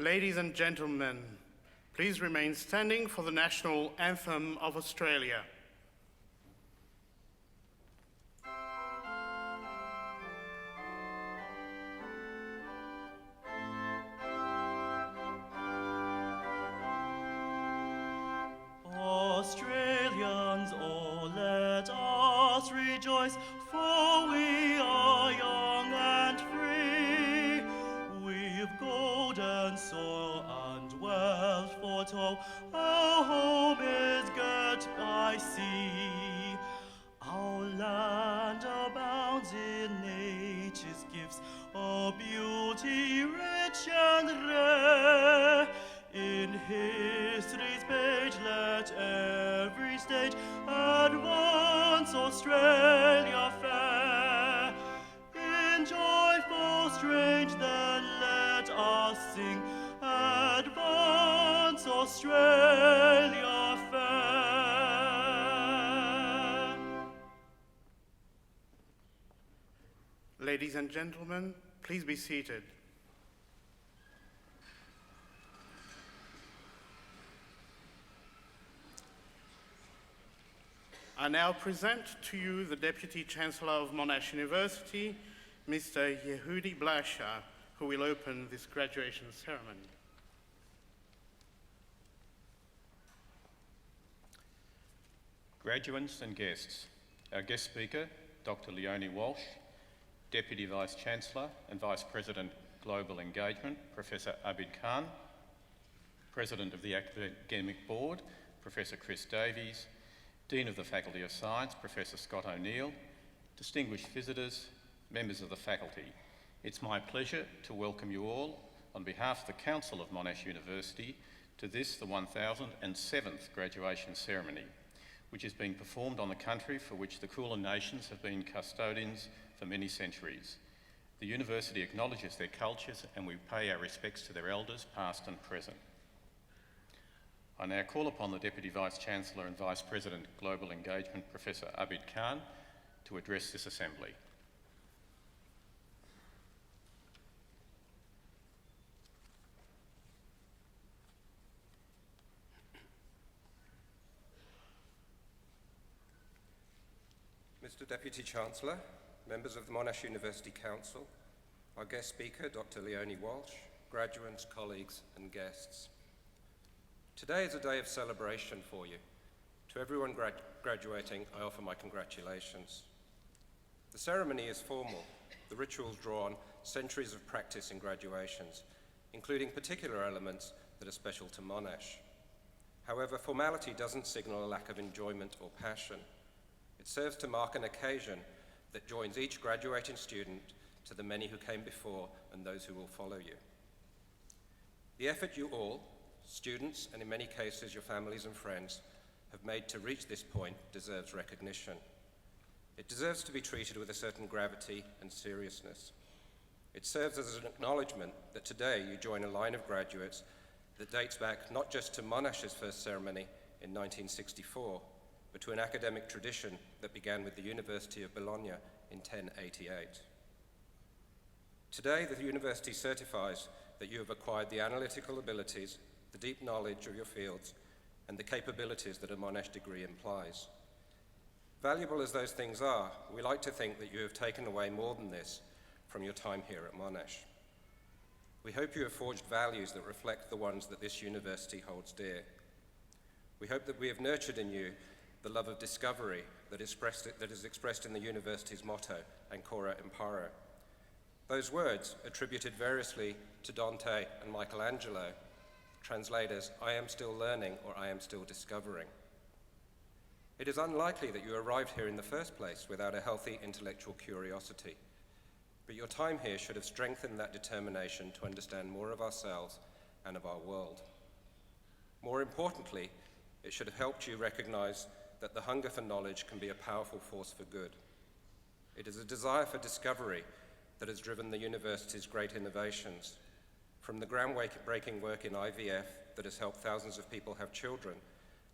Ladies and gentlemen, please remain standing for the national anthem of Australia. Australians, oh, let us rejoice, for we are young and free. We've golden soil and wealth foretold, our home is girt by sea. Our land abounds in nature's gifts, a beauty rich and rare. In history's page let every stage advance Australia fair. In joyful strains then let us sing, advance Australia fair. Ladies and gentlemen, please be seated. I now present to you the Deputy Chancellor of Monash University, Mr. Yehudi Blasha, who will open this graduation ceremony. Graduates and guests, our guest speaker, Dr. Leonie Walsh, Deputy Vice-Chancellor and Vice President Global Engagement, Professor Abid Khan, President of the Academic Board, Professor Chris Davies, Dean of the Faculty of Science, Professor Scott O'Neill, distinguished visitors, members of the faculty. It's my pleasure to welcome you all on behalf of the Council of Monash University to this, the 1007th graduation ceremony, which is being performed on the country for which the Kulin Nations have been custodians for many centuries. The university acknowledges their cultures and we pay our respects to their elders, past and present. I now call upon the Deputy Vice-Chancellor and Vice President Global Engagement, Professor Abid Khan, to address this Assembly. Mr. Deputy Chancellor, members of the Monash University Council, our guest speaker, Dr. Leonie Walsh, graduates, colleagues and guests. Today is a day of celebration for you. To everyone graduating, I offer my congratulations. The ceremony is formal. The rituals draw on centuries of practice in graduations, including particular elements that are special to Monash. However, formality doesn't signal a lack of enjoyment or passion. It serves to mark an occasion that joins each graduating student to the many who came before and those who will follow you. The effort you all, students, and in many cases your families and friends, have made to reach this point deserves recognition. It deserves to be treated with a certain gravity and seriousness. It serves as an acknowledgement that today you join a line of graduates that dates back not just to Monash's first ceremony in 1964, but to an academic tradition that began with the University of Bologna in 1088. Today, the university certifies that you have acquired the analytical abilities, the deep knowledge of your fields, and the capabilities that a Monash degree implies. Valuable as those things are, we like to think that you have taken away more than this from your time here at Monash. We hope you have forged values that reflect the ones that this university holds dear. We hope that we have nurtured in you the love of discovery that is expressed in the university's motto, Ancora Imparo. Those words, attributed variously to Dante and Michelangelo, translate as, I am still learning or I am still discovering. It is unlikely that you arrived here in the first place without a healthy intellectual curiosity, but your time here should have strengthened that determination to understand more of ourselves and of our world. More importantly, it should have helped you recognize that the hunger for knowledge can be a powerful force for good. It is a desire for discovery that has driven the university's great innovations, from the groundbreaking work in IVF that has helped thousands of people have children,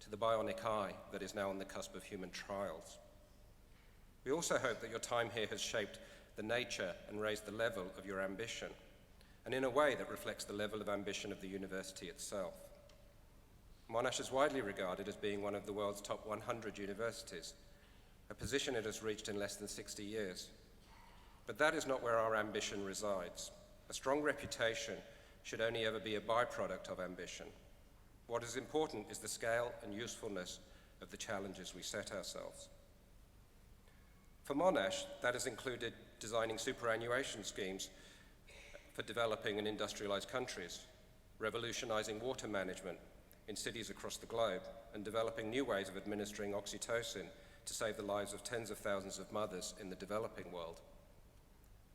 to the bionic eye that is now on the cusp of human trials. We also hope that your time here has shaped the nature and raised the level of your ambition. and in a way that reflects the level of ambition of the university itself. Monash is widely regarded as being one of the world's top 100 universities, a position it has reached in less than 60 years. But that is not where our ambition resides. A strong reputation should only ever be a byproduct of ambition. What is important is the scale and usefulness of the challenges we set ourselves. For Monash, that has included designing superannuation schemes for developing and industrialized countries, revolutionizing water management in cities across the globe, and developing new ways of administering oxytocin to save the lives of tens of thousands of mothers in the developing world.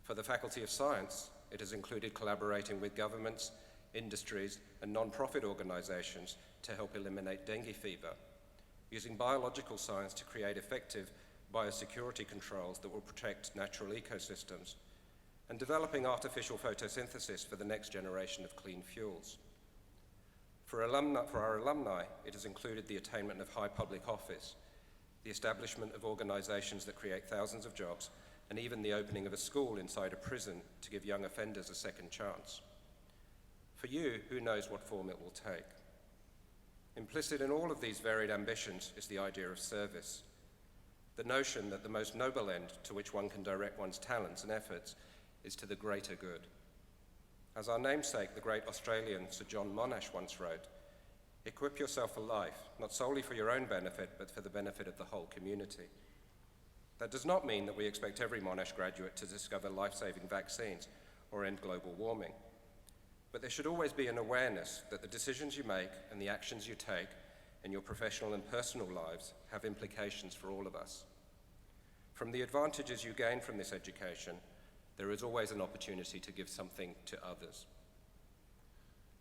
For the Faculty of Science, it has included collaborating with governments, industries, and non-profit organizations to help eliminate dengue fever, using biological science to create effective biosecurity controls that will protect natural ecosystems, and developing artificial photosynthesis for the next generation of clean fuels. For our alumni, it has included the attainment of high public office, the establishment of organizations that create thousands of jobs, and even the opening of a school inside a prison to give young offenders a second chance. For you, who knows what form it will take? Implicit in all of these varied ambitions is the idea of service, the notion that the most noble end to which one can direct one's talents and efforts is to the greater good. As our namesake, the great Australian Sir John Monash once wrote, "Equip yourself for life, not solely for your own benefit, but for the benefit of the whole community." That does not mean that we expect every Monash graduate to discover life-saving vaccines or end global warming. But there should always be an awareness that the decisions you make and the actions you take in your professional and personal lives have implications for all of us. From the advantages you gain from this education, there is always an opportunity to give something to others.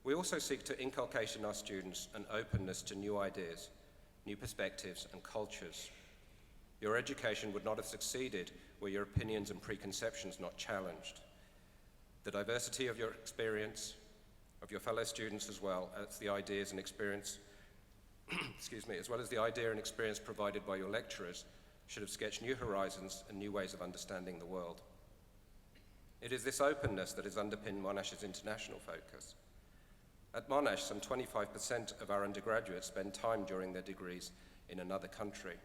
We also seek to inculcate in our students an openness to new ideas, new perspectives, and cultures. Your education would not have succeeded were your opinions and preconceptions not challenged. The diversity of your experience, of your fellow students as well as the ideas and experience, as well as the idea and experience provided by your lecturers, should have sketched new horizons and new ways of understanding the world. It is this openness that has underpinned Monash's international focus. At Monash, some 25% of our undergraduates spend time during their degrees in another country.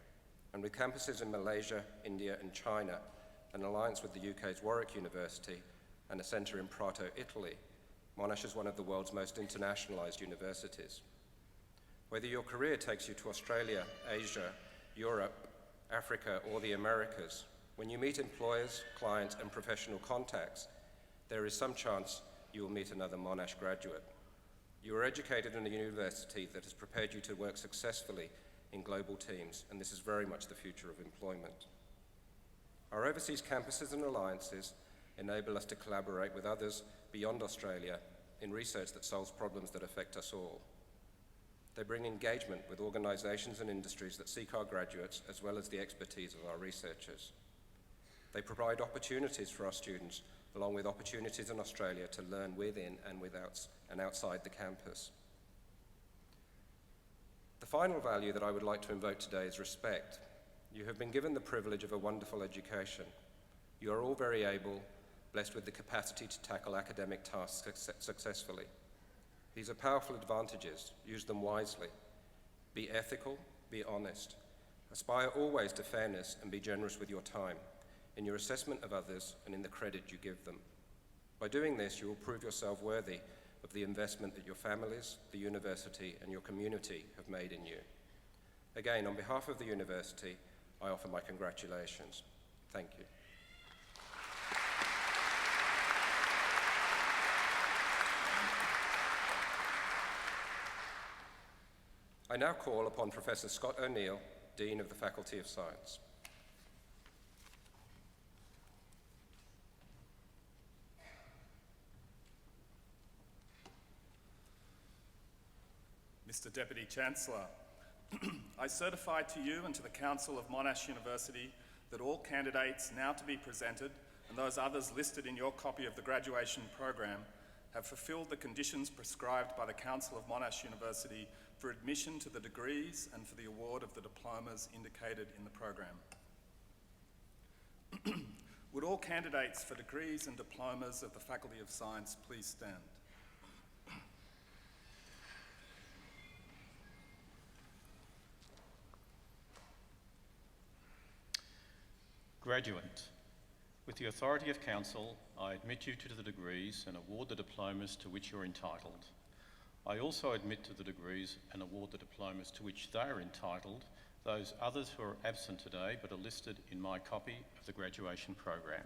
And with campuses in Malaysia, India, and China, an alliance with the UK's Warwick University, and a centre in Prato, Italy, Monash is one of the world's most internationalised universities. Whether your career takes you to Australia, Asia, Europe, Africa, or the Americas, when you meet employers, clients, and professional contacts, there is some chance you will meet another Monash graduate. You are educated in a university that has prepared you to work successfully in global teams, and this is very much the future of employment. Our overseas campuses and alliances enable us to collaborate with others beyond Australia in research that solves problems that affect us all. They bring engagement with organisations and industries that seek our graduates as well as the expertise of our researchers. They provide opportunities for our students, along with opportunities in Australia to learn within and outside the campus. The final value that I would like to invoke today is respect. You have been given the privilege of a wonderful education. You are all very able, blessed with the capacity to tackle academic tasks successfully. These are powerful advantages. Use them wisely. Be ethical, be honest. Aspire always to fairness and be generous with your time, in your assessment of others and in the credit you give them. By doing this, you will prove yourself worthy of the investment that your families, the university, and your community have made in you. Again, on behalf of the university, I offer my congratulations. Thank you. I now call upon Professor Scott O'Neill, Dean of the Faculty of Science. Mr. Deputy Chancellor, I certify to you and to the Council of Monash University that all candidates now to be presented and those others listed in your copy of the graduation program have fulfilled the conditions prescribed by the Council of Monash University for admission to the degrees and for the award of the diplomas indicated in the program. Would all candidates for degrees and diplomas of the Faculty of Science please stand? Graduate, with the authority of Council, I admit you to the degrees and award the diplomas to which you're entitled. I also admit to the degrees and award the diplomas to which they are entitled those others who are absent today but are listed in my copy of the graduation program.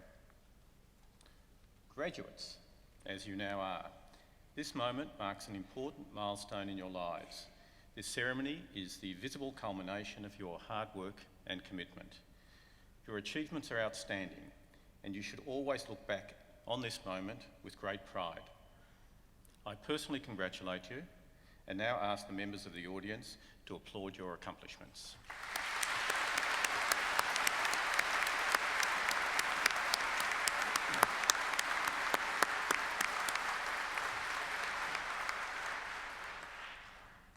Graduates, as you now are, this moment marks an important milestone in your lives. This ceremony is the visible culmination of your hard work and commitment. Your achievements are outstanding, and you should always look back on this moment with great pride. I personally congratulate you and now ask the members of the audience to applaud your accomplishments.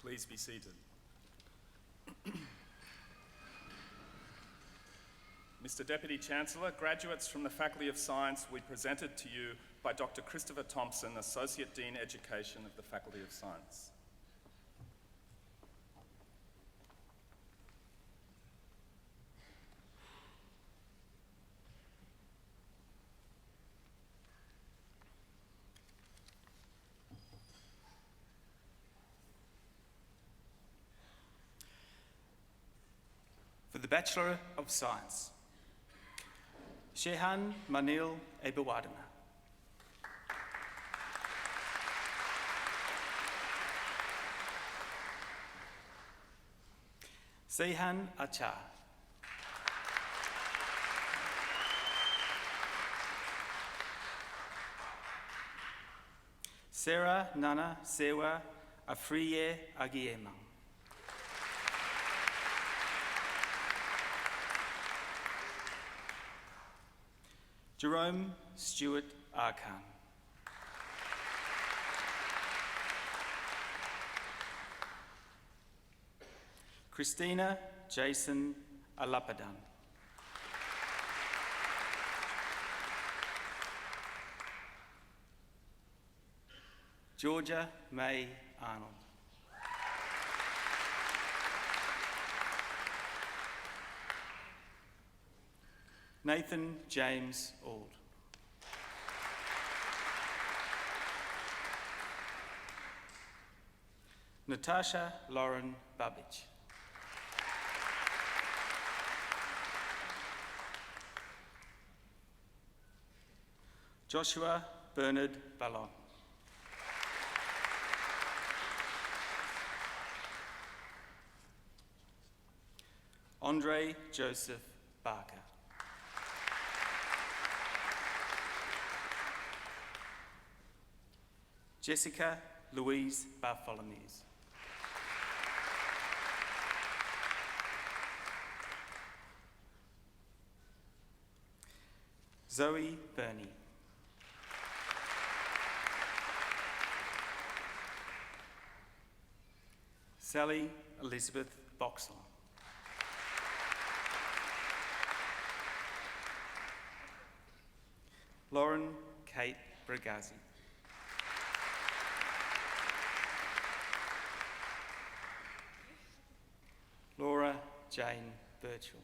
Please be seated. Mr. Deputy Chancellor, graduates from the Faculty of Science will be presented to you by Dr. Christopher Thompson, Associate Dean Education of the Faculty of Science. For the Bachelor of Science, Shehan Manil Ebewadana. Seihan Achar. Sarah Nana Sewa Afriye Agiemang. Jerome Stewart Arkan. Christina Jason Alapadan. Georgia May Arnold. Nathan James Auld. Natasha Lauren Babbage. Joshua Bernard Ballon. Andre Joseph Barker. Jessica Louise Bartholomews. Zoe Burney. Sally Elizabeth Boxall. Lauren Kate Brigazzi. Laura Jane Birchall.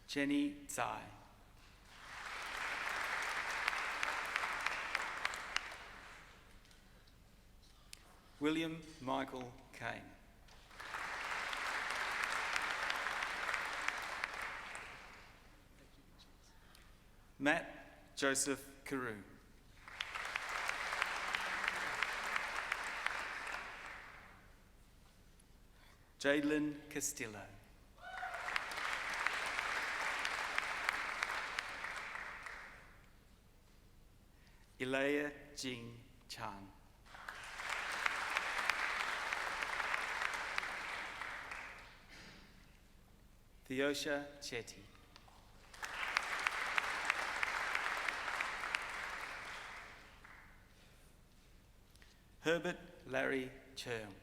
Jenny Tsai. William Michael Kane. Matt Joseph Carew. Jadelyn Castillo. Ilaya Jing Chan. Theosha Chetty. Herbert Larry Cherm.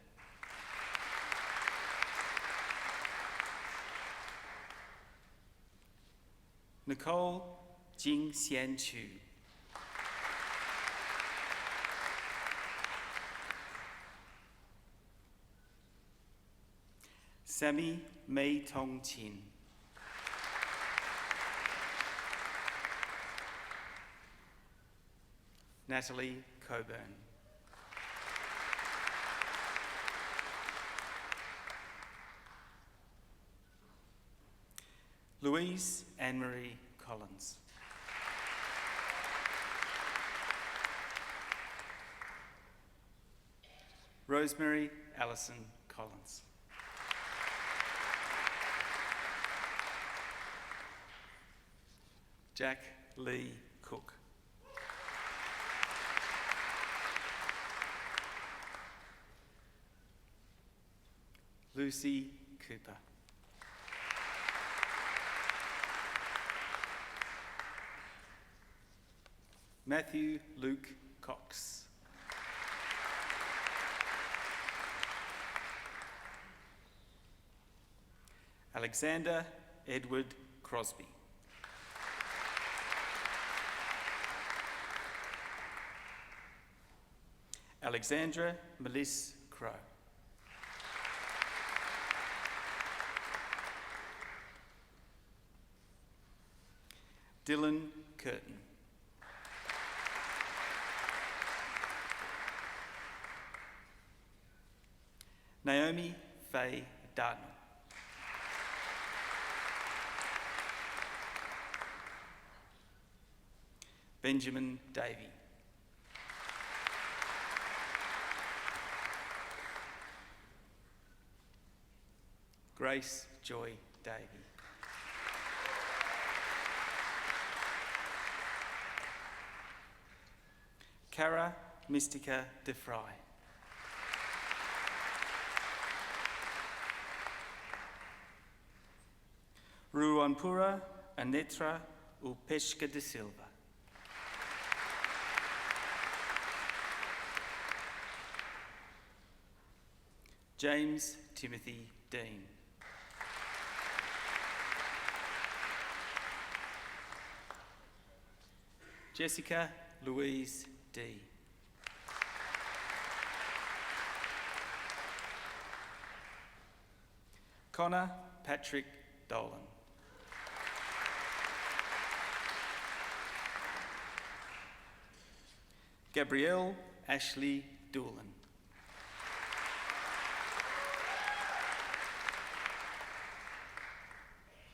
Nicole Jing Xian Chu. Sammy Mei Tong Chin. Natalie Coburn. Louise Anne-Marie Collins. Rosemary Allison Collins. Jack Lee Cook. Lucy Cooper. Matthew Luke Cox. Alexander Edward Crosby. Alexandra Melisse Crow. Dylan Curtin. Naomi Faye Darden. Benjamin Davey. Grace Joy Davey. Cara Mystica De Fry. Ruanpura Anetra Upeshka de Silva. James Timothy Dean. Jessica Louise D. Connor Patrick Dolan. Gabrielle Ashley Doolan.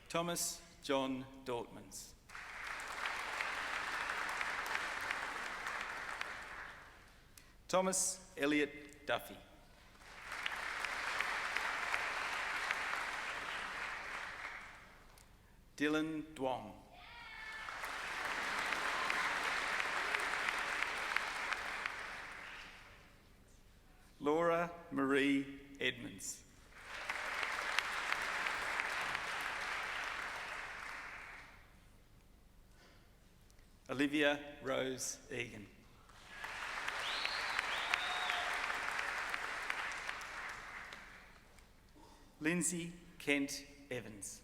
Thomas John Dortmans. Thomas Elliot Duffy. Dylan Duong. Laura Marie Edmonds. Olivia Rose Egan. Lindsay Kent Evans.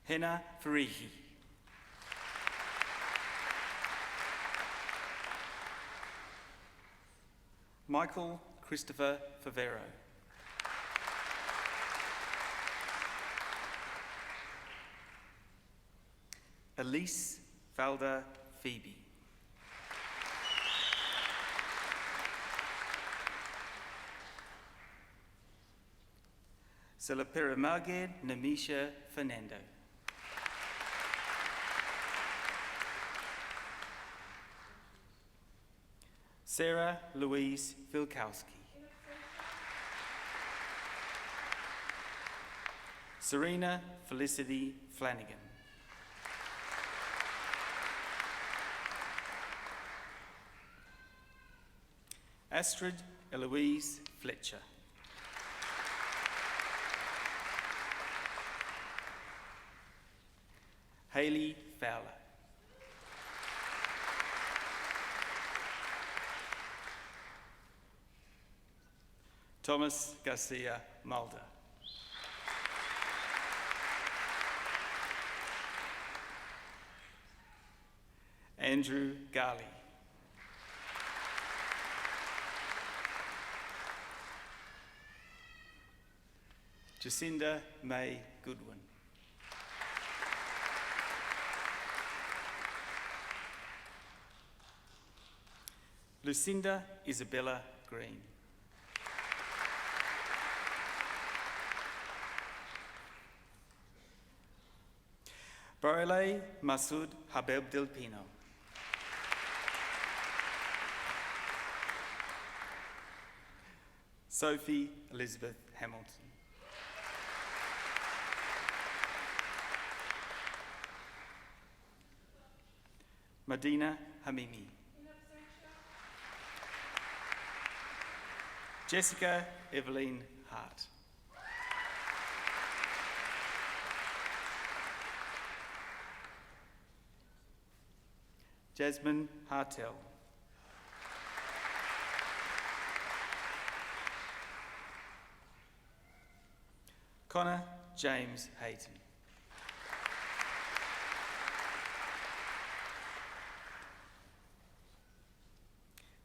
Henna Farihi. Michael Christopher Favero. Elise Valda Phoebe. Salapiramaged Namisha Fernando. Sarah Louise Vilkowski. Serena Felicity Flanagan. Astrid Eloise Fletcher. Hayley Fowler. Thomas Garcia Mulder. Andrew Garley. Jacinda May Goodwin. Lucinda Isabella Green. Barole Masood Habeb Del Pino. Sophie Elizabeth Hamilton. Madina Hamimi. Jessica Evelyn Hart. Jasmine Hartel. Connor James Hayton.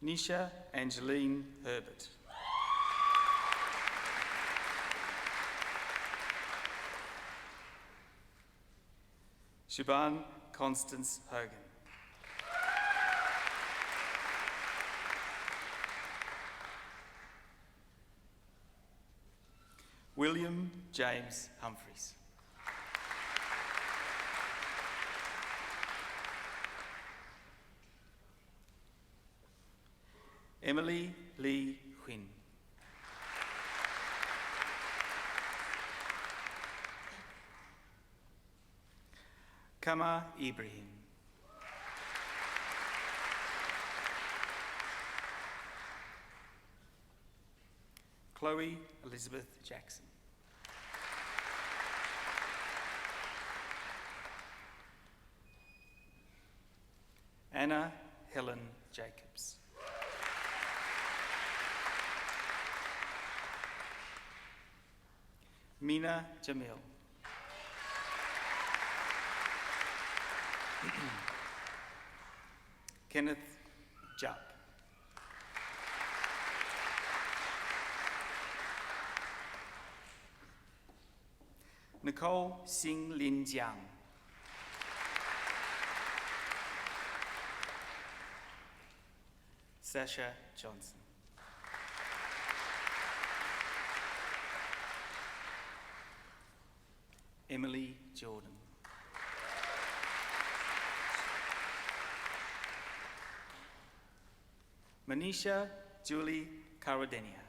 Nisha Angeline Herbert. Siobhan Constance Hogan. William James Humphreys. Emily Lee Huynh. Kama Ibrahim. Chloe Elizabeth Jackson. Anna Helen Jacobs. Mina Jamil. Kenneth Jupp. Nicole Sing Lin Jiang. Sasha Johnson. Emily Jordan. Manisha Julie Karadenia.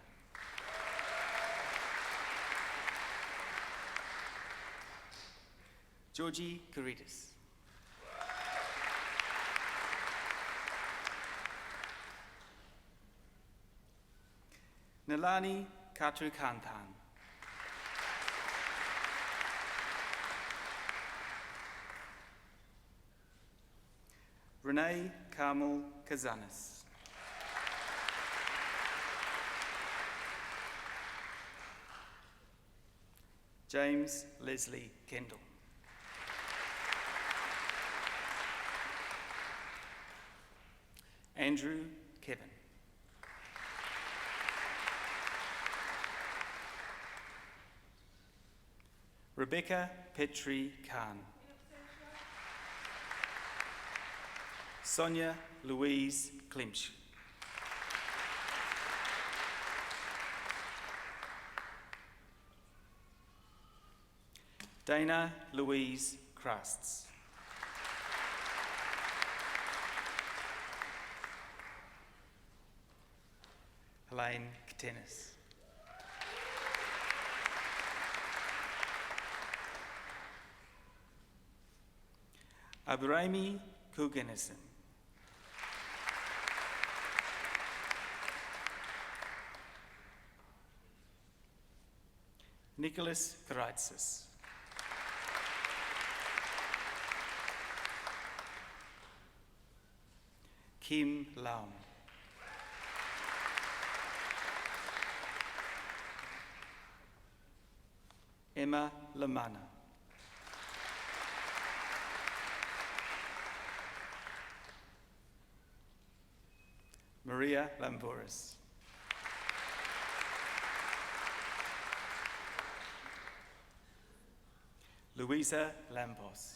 Georgie Caritas. Nalani Katrukantan. Renee Carmel Kazanis. James Leslie Kendall. Andrew Kevin. Rebecca Petrie Khan. Sonia Louise Klimsch. Dana Louise Crusts. Helene Katenis. Abrahami Kuganison. Nicholas Karaitsis. Kim Laum. Emma Lamana. Maria Lamboris. Louisa Lampos.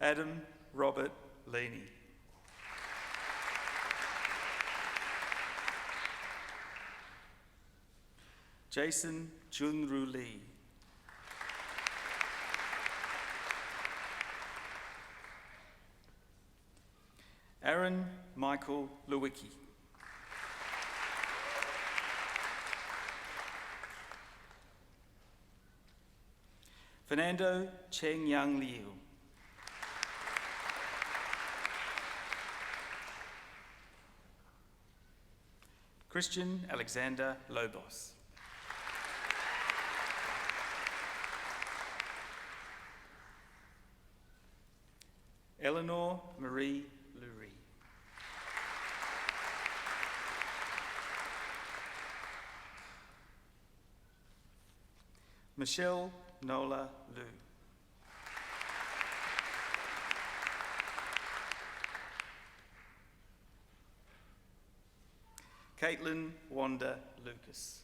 Adam Robert Leaney. Jason Junru Lee. Aaron Michael Lewicki. Fernando Cheng Yang Liu. Christian Alexander Lobos. Eleanor Marie Lurie. Michelle Nola Liu. Caitlin Wanda Lucas.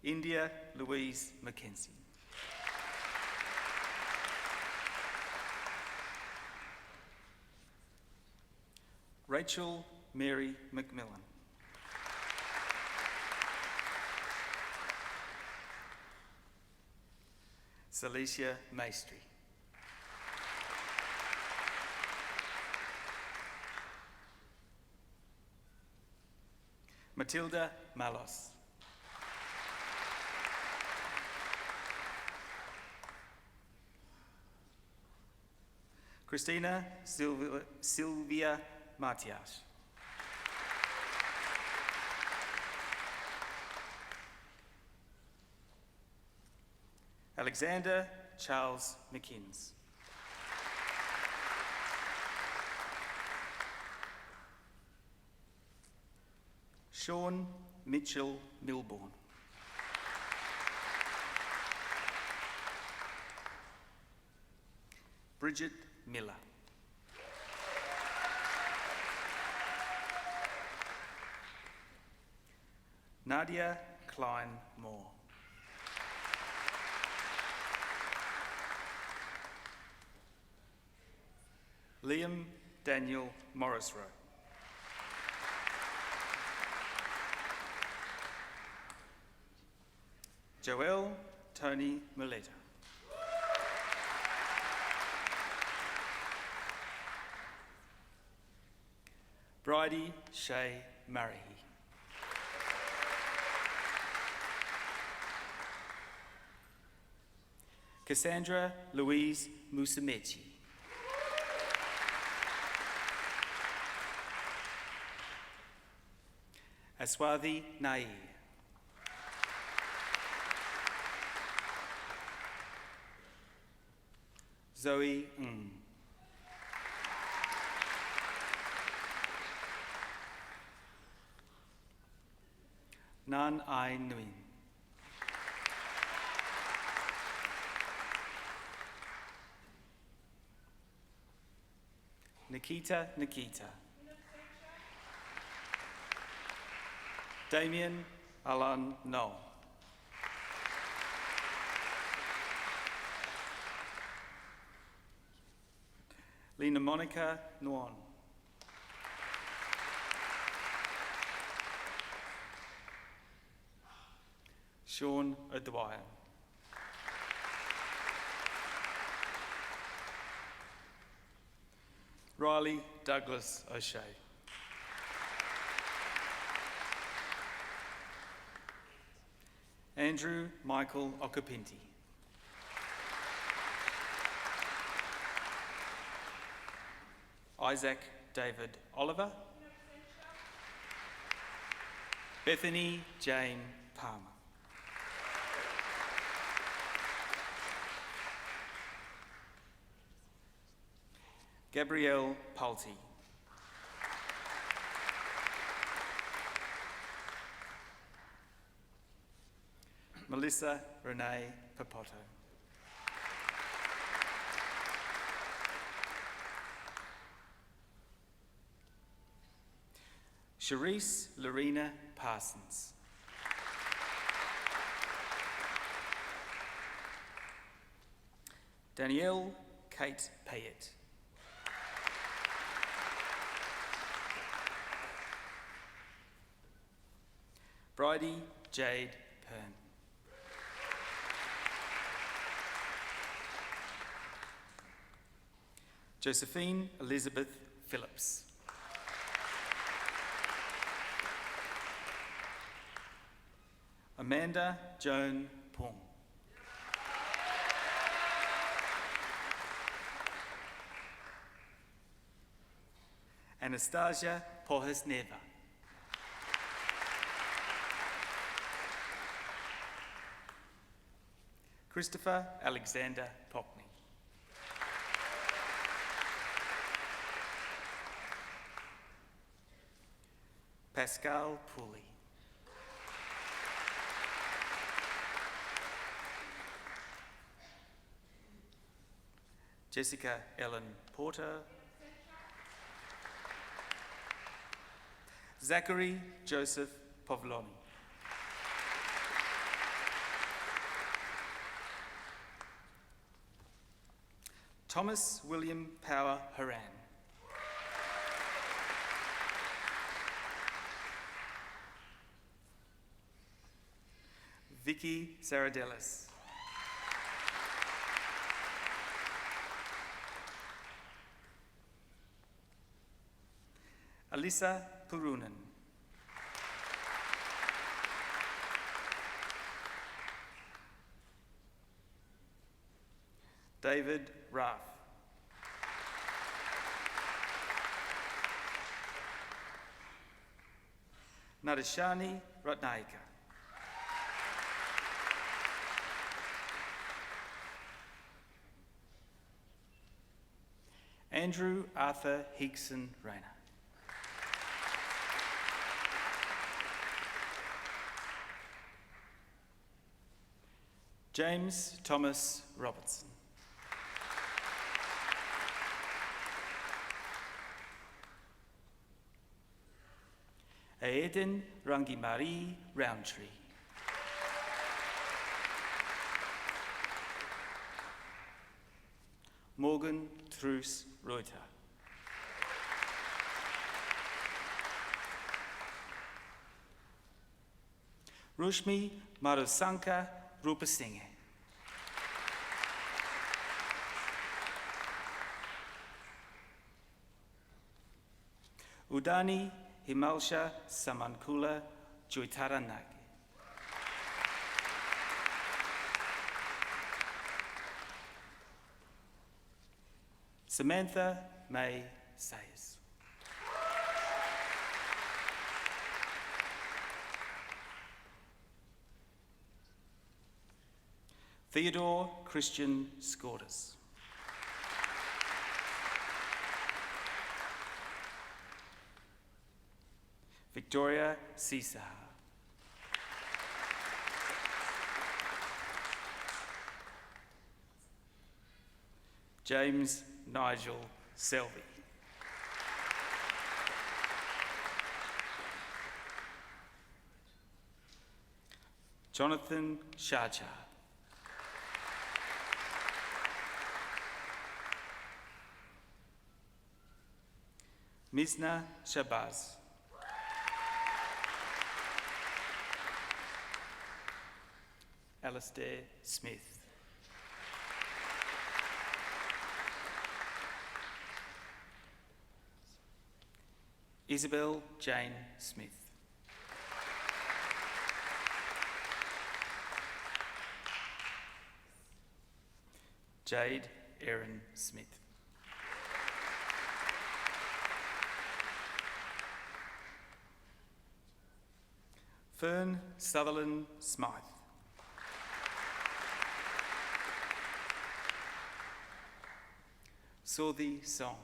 India Louise Mackenzie. Rachel Mary McMillan. Celicia Maestri. Matilda Malos. Christina Sylvia Matias. Alexander Charles McKins. Sean Mitchell Milbourne. Bridget Miller. Nadia Klein Moore. Liam Daniel Morrisroe. Joel Tony Muleta. Bridie Shay Murray. Cassandra Louise Musamechi. Aswathi Nair. Zoe Ng. Nan Ai Nguyen. Nikita. Damien Alan Noel. Lena Monica Nguyen. Sean O'Dwyer. Riley Douglas O'Shea. Andrew Michael Okapinti. Isaac David Oliver. Bethany Jane Palmer. Gabrielle Pulte. Melissa Renee Papotto. Charisse Lorena Parsons. Danielle Kate Payette. Bridie Jade Pern. Josephine Elizabeth Phillips. Amanda Joan Pong. Anastasia Pohesneva. Christopher Alexander Pockney. Pascal Pooley. Jessica Ellen Porter. Zachary Joseph Povloni. Thomas William Power Haran. Vicky Zaradelis. Alisa Purunen. David Raff. Nadashani Ratnaika. Andrew Arthur Higson Rayner. James Thomas Robertson. Aiden Rangimari Roundtree. Morgan Truce Reuter. Rushmi Marusanka Rupasinghe. Udani Himalsha Samankula Juitaranagi. Samantha May Sayers. Theodore Christian Scordas. Victoria Sisa. James Nigel Selby. Jonathan Shacha. Misna Shabazz. Alistair Smith. Isabel Jane Smith. Jade Erin Smith. Fern Sutherland Smythe. Sorthi Song.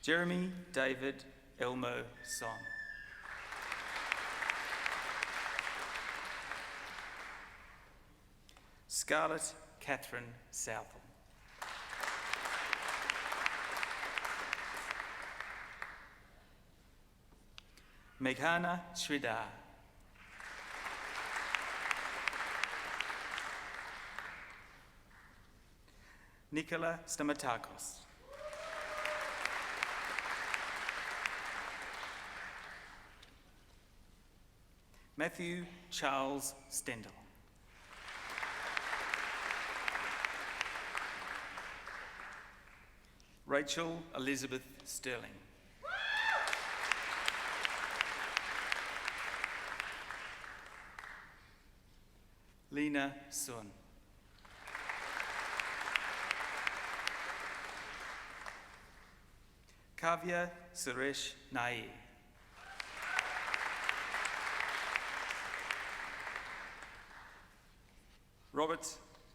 Jeremy David Elmo Son. Scarlett Catherine Southall. Meghana Sridhar. Nicola Stamatakos. Matthew Charles Stendhal. Rachel Elizabeth Sterling. Lena Sun. Kavya Suresh Nair. Robert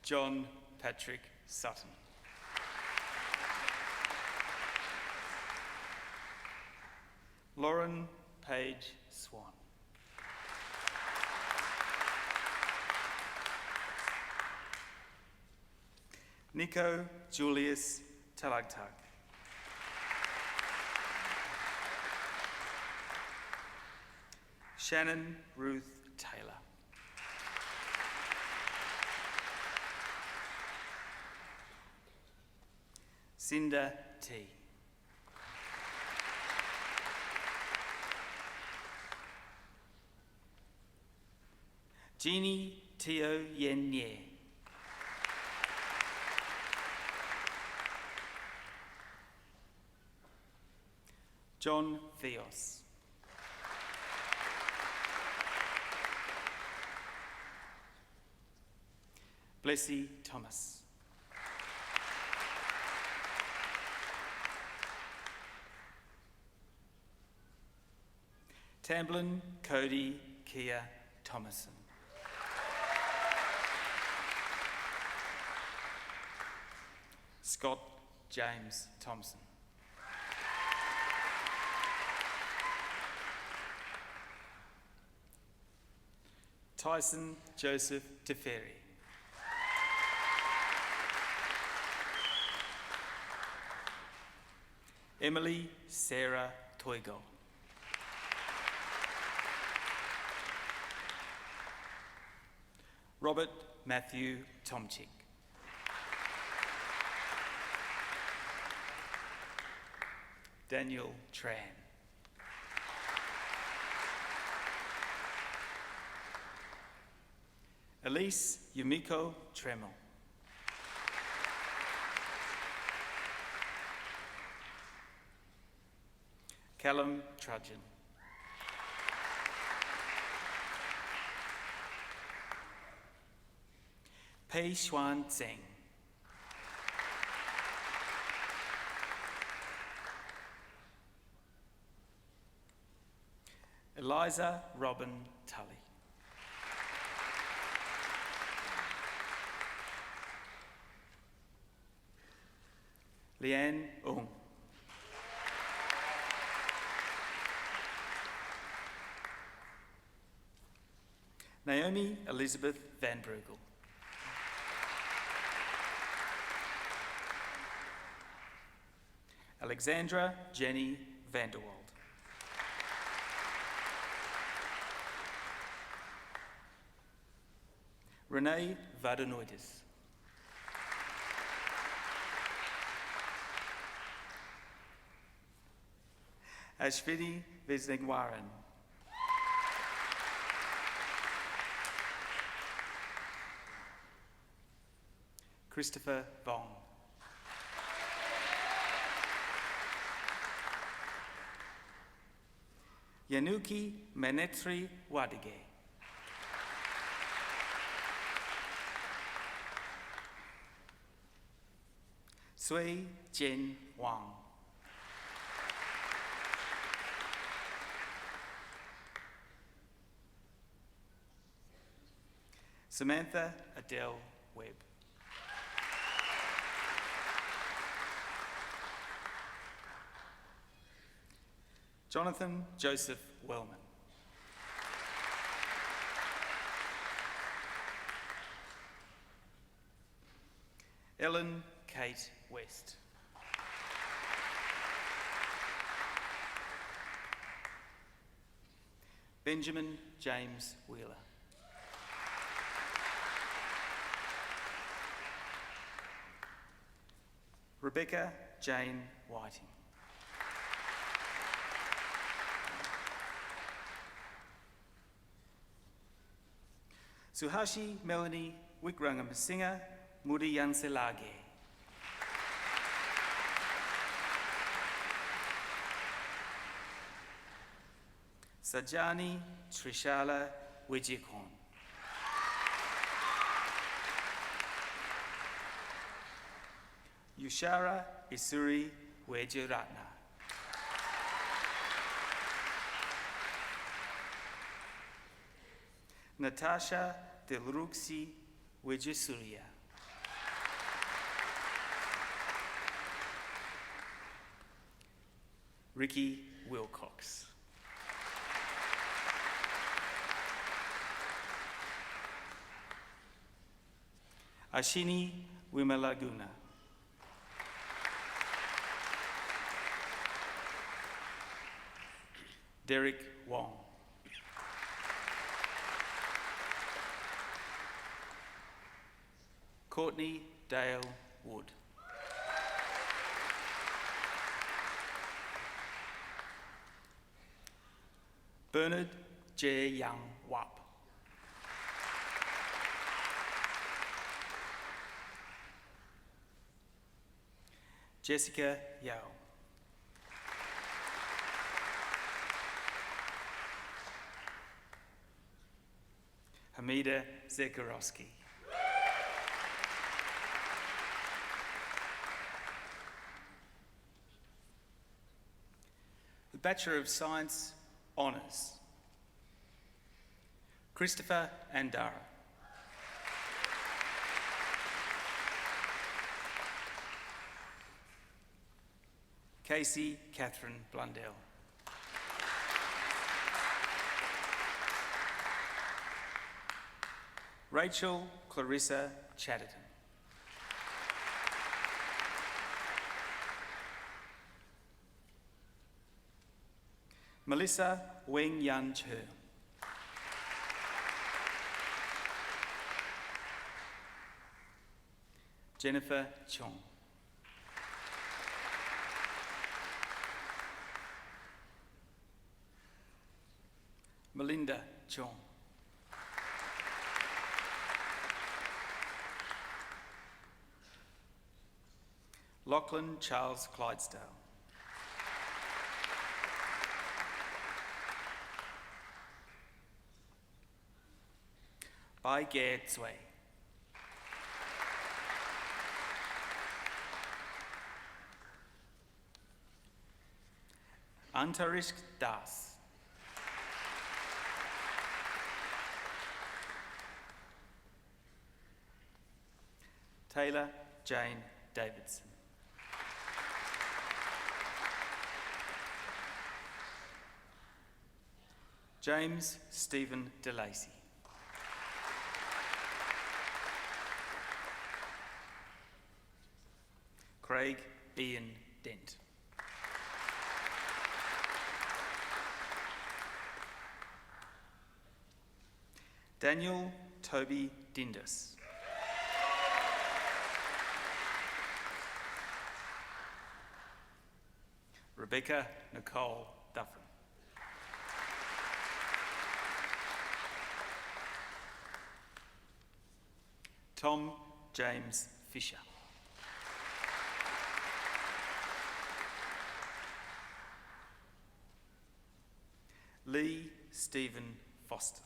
John Patrick Sutton. Lauren Page Swan. Nico Julius Talagtag. Shannon Ruth Taylor. Cinda T. Jeannie Teo Yen Ye. John Theos. Blessy Thomas. Tamblin Cody Kia Thomason. Scott James Thompson. Tyson Joseph Teferi. Emily Sarah Toigo. Robert Matthew Tomchik. Daniel Tran. Elise Yumiko Tremel. Callum Trudgeon. Pei Xuan Zheng. Eliza Robin Tully. Leanne Ung. Naomi Elizabeth Van Brugel. Alexandra Jenny Vanderwald. Renee Vadenoides. Ashvini Visnegwaran. Christopher Vong. Yanuki Manetri Wadige. Sui Jen Wang. Samantha Adele Webb. Jonathan Joseph Wellman. Ellen Kate West. Benjamin James Wheeler. Rebecca Jane Whiting. Suhashi Melanie Wickrangamasinga Muriyanselage. Sajani Trishala Wijikon. Yushara Isuri Wejiratna. Natasha Delruxi Wejisuria. Ricky Wilcox. Ashini Wimalaguna. Derek Wong. Courtney Dale Wood. Bernard J. Young Wap. Jessica Yao. Hamida Zekarowski. The Bachelor of Science Honours. Christopher Andara. Casey Catherine Blundell. Rachel Clarissa Chatterton. Melissa Weng Yan Che. Jennifer Chong. Melinda Chong. Lachlan Charles Clydesdale. Bai Gare Tsui. Antarishk Das. Taylor Jane Davidson. James Stephen DeLacy. Craig Ian Dent. Daniel Toby Dindus. Rebecca Nicole Duffin. Tom James Fisher. Lee Stephen Foster.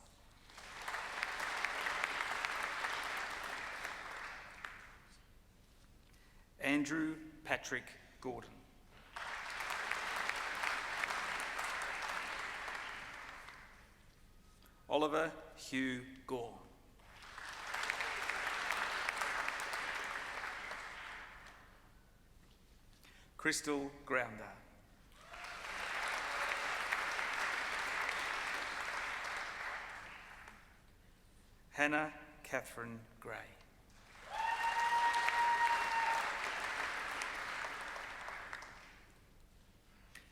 Andrew Patrick Gordon. Oliver Hugh Gore. Crystal Grounder. Hannah Catherine Gray.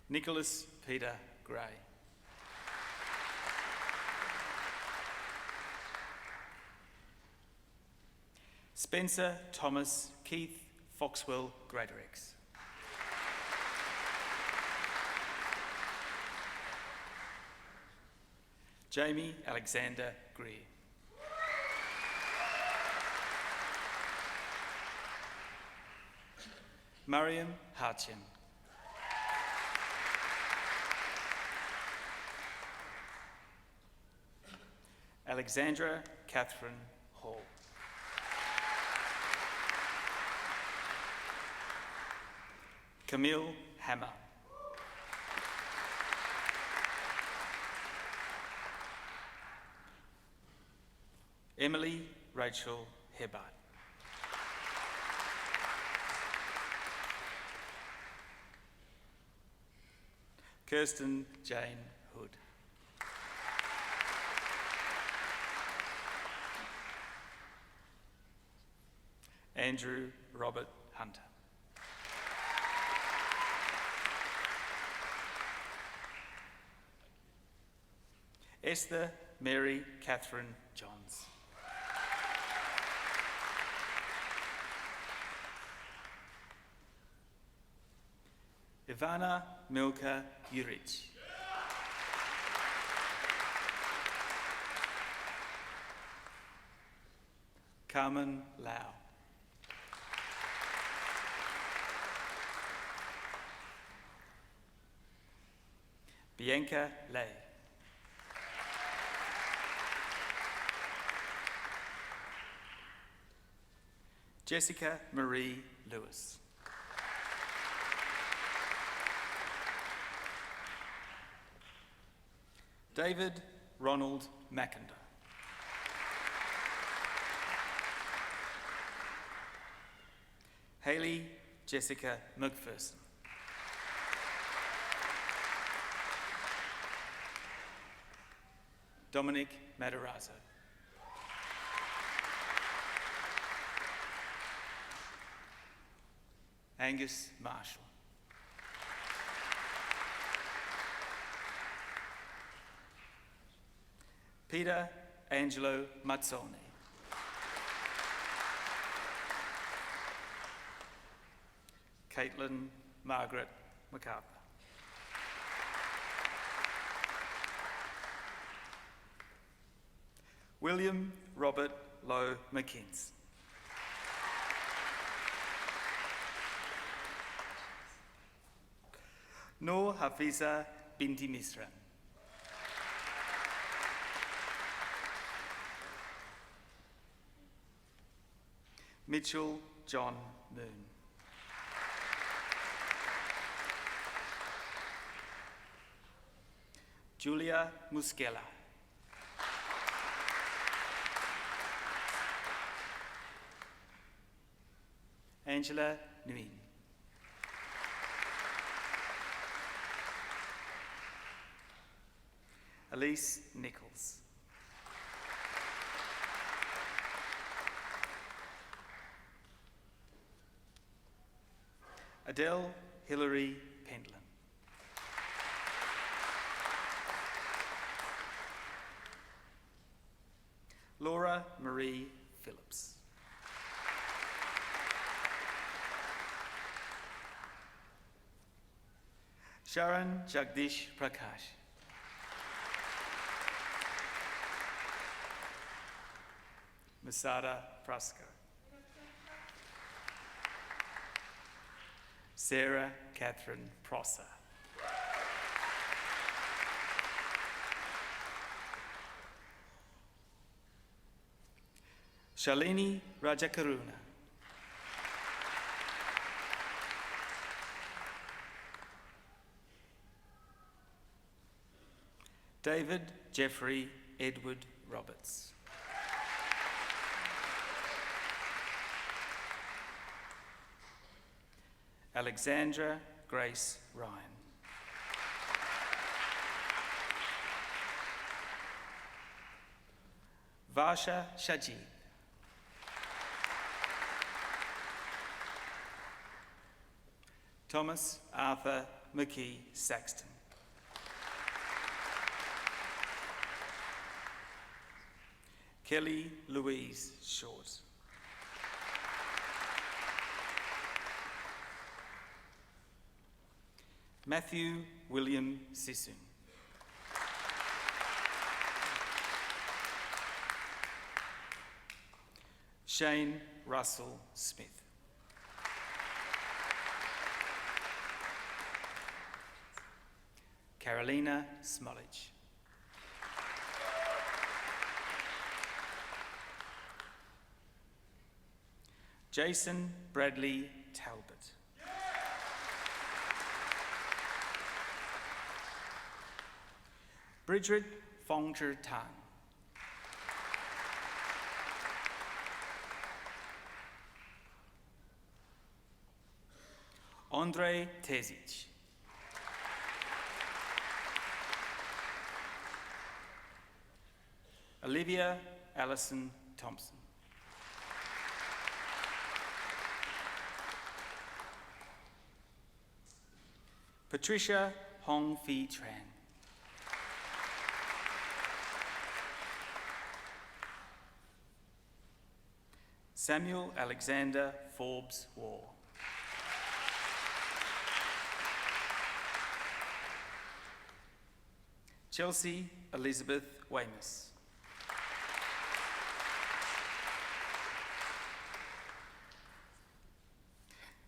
Nicholas Peter Gray. Spencer Thomas Keith Foxwell Gradurex. Jamie Alexander Greer. Mariam Hartian. Alexandra Catherine Hall. Camille Hammer. Emily Rachel Hebart. Kirsten Jane Hood. Andrew Robert Hunter. Esther Mary Catherine Johns. Ivana Milka Juric. Carmen Lau. Bianca Lay. Jessica Marie Lewis. David Ronald Mackinder. Hayley Jessica McPherson. Dominic Matarazzo. Angus Marshall. Peter Angelo Mazzoni. Caitlin Margaret MacArthur. William Robert Lowe McKinns. Noor Hafiza Binti Misran. Mitchell John Moon. Julia Muskela. Angela Nguyen. Elise Nichols. Adele Hilary Pendlin. Laura Marie Phillips. Sharon Jagdish Prakash. Masada Prasco. Sarah Catherine Prosser. Shalini Rajakaruna. David Jeffrey Edward Roberts. Alexandra Grace Ryan. Varsha Shajid. Thomas Arthur McKee Saxton. Kelly Louise Short. Matthew William Sissoon. Shane Russell Smith. Carolina Smolich. Jason Bradley Talbot. Bridget Fongzhi Tan. Andre Tezic. Olivia Allison Thompson. Patricia Hong Fi Tran. Samuel Alexander Forbes War. Chelsea Elizabeth Weymouth.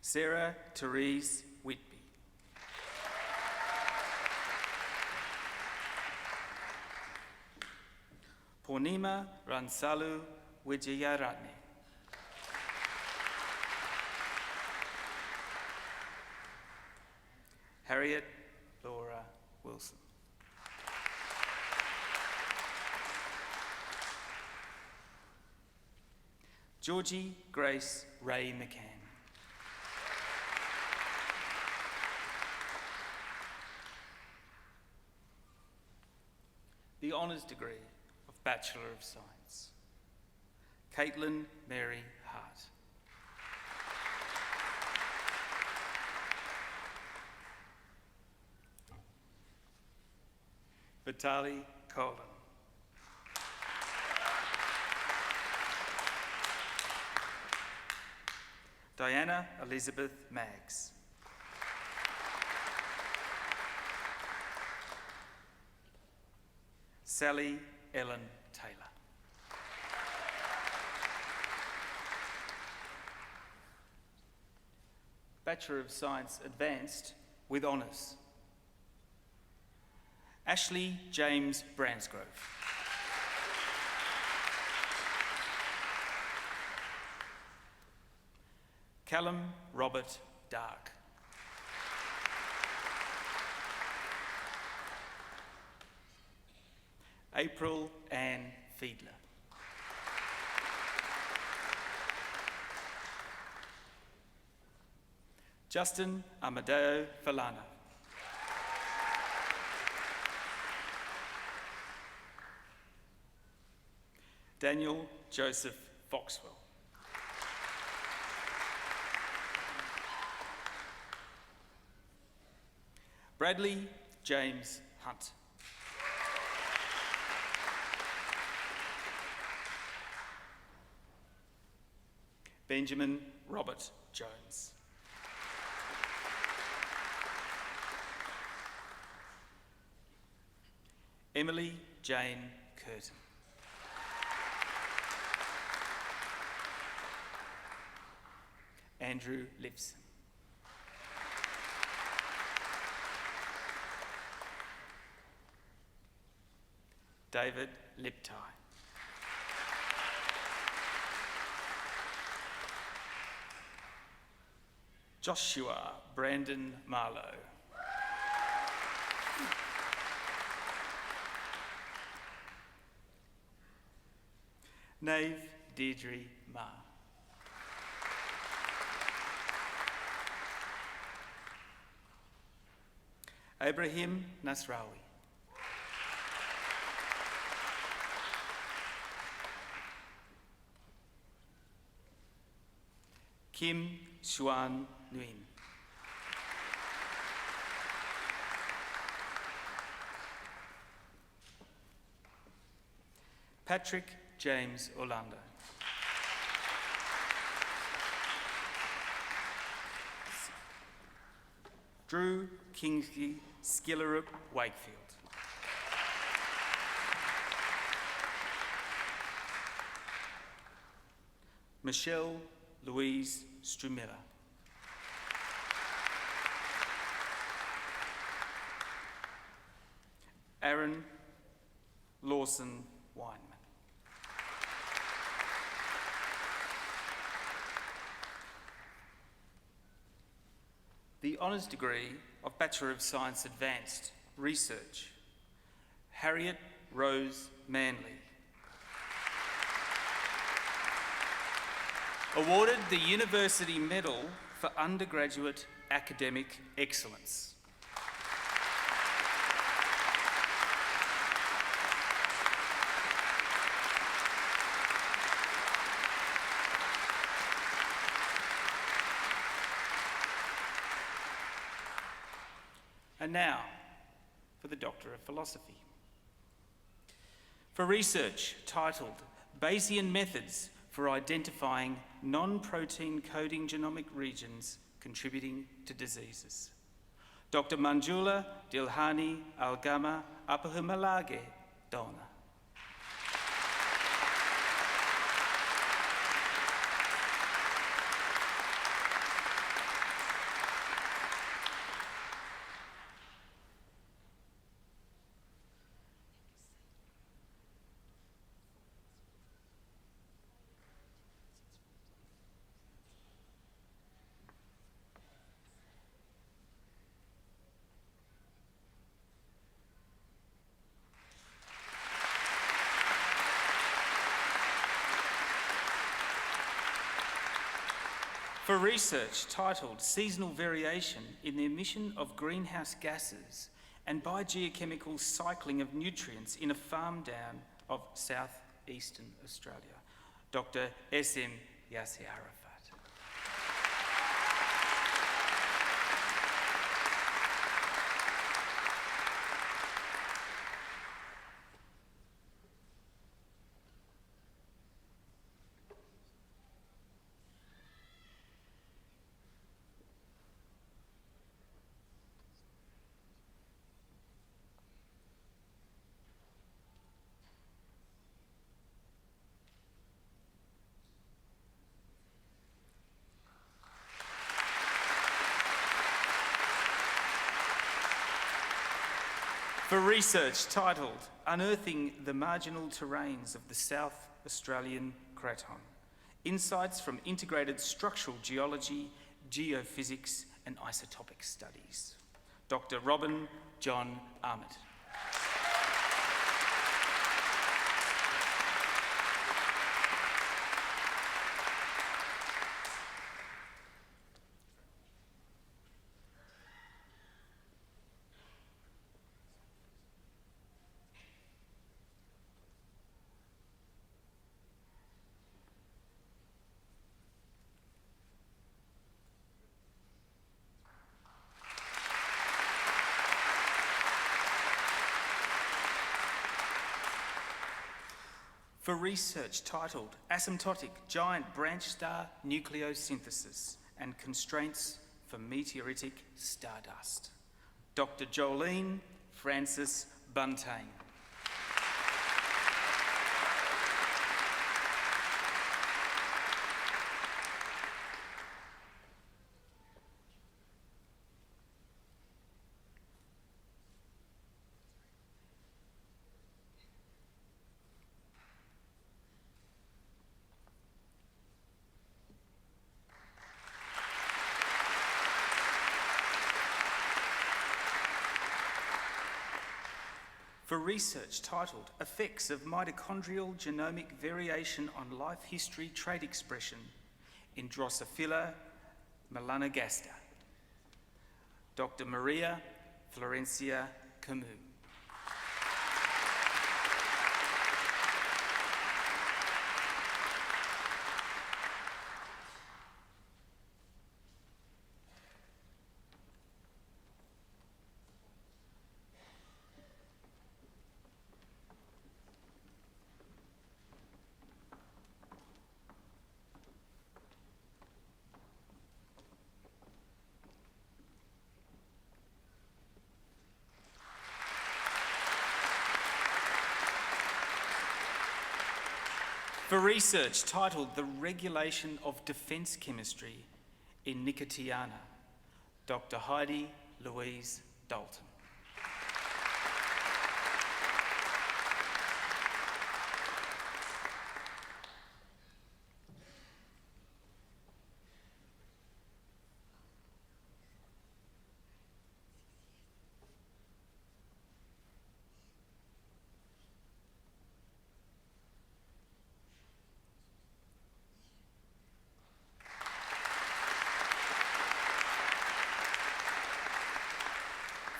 Sarah Therese Whitby. Purnima Ransalu Wijayaratne. Harriet Laura Wilson. Georgie Grace Ray McCann. The Honours degree of Bachelor of Science. Caitlin Mary Hart. Vitali Colin. Diana Elizabeth Maggs. Sally Ellen Taylor. Bachelor of Science Advanced with Honours. Ashley James Bransgrove. Callum Robert Dark. April Ann Fiedler. Justin Amadeo Falana. Daniel Joseph Foxwell. Bradley James Hunt. Benjamin Robert Jones. Emily Jane Curtin. Andrew Lipson. David Liptai. Joshua Brandon Marlowe. Nave Deirdre Ma. Ibrahim Nasrawi. Kim Xuan Nguyen. Patrick James Orlando. Drew Kingsley Skillerup Wakefield. Michelle Louise Strumilla. Aaron Lawson Weinman. The honours degree of Bachelor of Science Advanced Research, Harriet Rose Manley. Awarded the University Medal for Undergraduate Academic Excellence. And now, for the Doctor of Philosophy. For research titled Bayesian Methods for Identifying Non-Protein Coding Genomic Regions Contributing to Diseases, Dr. Manjula Dilhani Algama Apahumalage Dona. For research titled Seasonal Variation in the Emission of Greenhouse Gases and Biogeochemical Cycling of Nutrients in a Farm Down of South-Eastern Australia, Dr. S.M. Yasser Arafat. For research titled Unearthing the Marginal Terrains of the South Australian Craton, Insights from Integrated Structural Geology, Geophysics and Isotopic Studies, Dr. Robin John Armitt. For research titled Asymptotic Giant Branch Star Nucleosynthesis and Constraints for Meteoritic Stardust, Dr. Jolene Francis Buntain. For research titled Effects of Mitochondrial Genomic Variation on Life History Trait Expression in Drosophila melanogaster, Dr. Maria Florencia Camus. For research titled The Regulation of Defence Chemistry in Nicotiana, Dr. Heidi Louise Dalton.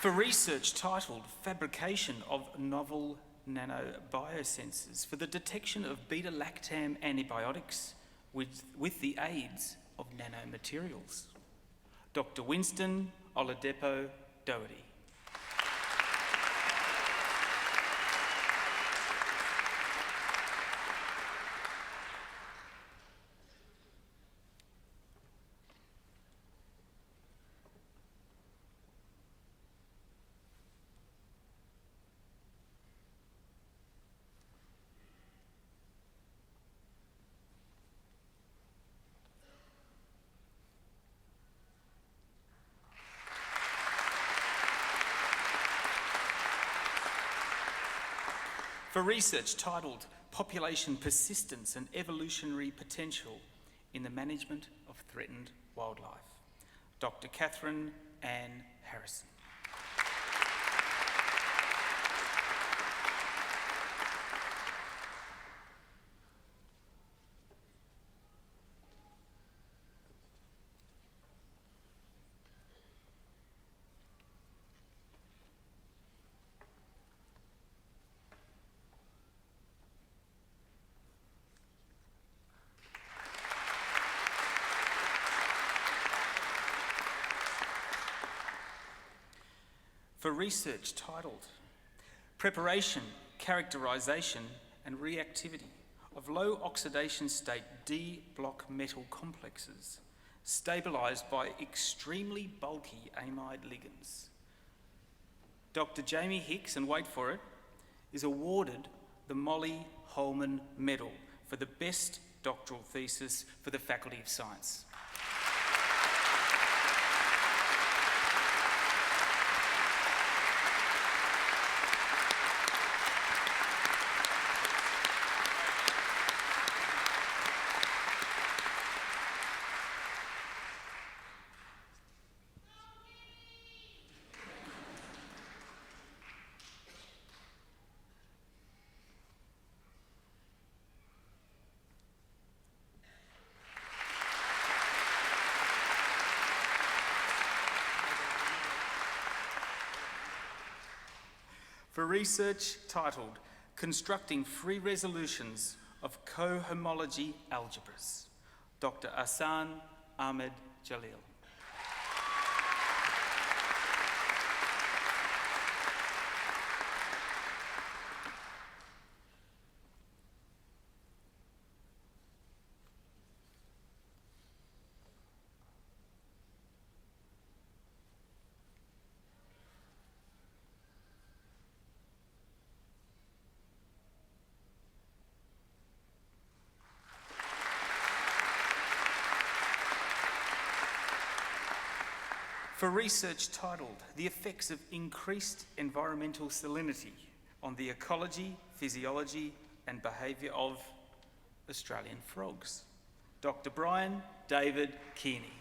For research titled Fabrication of Novel Nanobiosensors for the Detection of Beta-lactam Antibiotics with the aids of nanomaterials, Dr. Winston Oladipo Doherty. For research titled Population Persistence and Evolutionary Potential in the Management of Threatened Wildlife, Dr. Catherine Ann Harrison. For research titled Preparation, Characterisation and Reactivity of Low Oxidation State D block metal complexes stabilised by extremely bulky amide ligands, Dr. Jamie Hicks, and wait for it, is awarded the Molly Holman Medal for the best doctoral thesis for the Faculty of Science. For research titled Constructing Free Resolutions of Cohomology Algebras, Dr. Ahsan Ahmed Jalil. For research titled The Effects of Increased Environmental Salinity on the Ecology, Physiology and Behaviour of Australian Frogs, Dr. Brian David Kearney.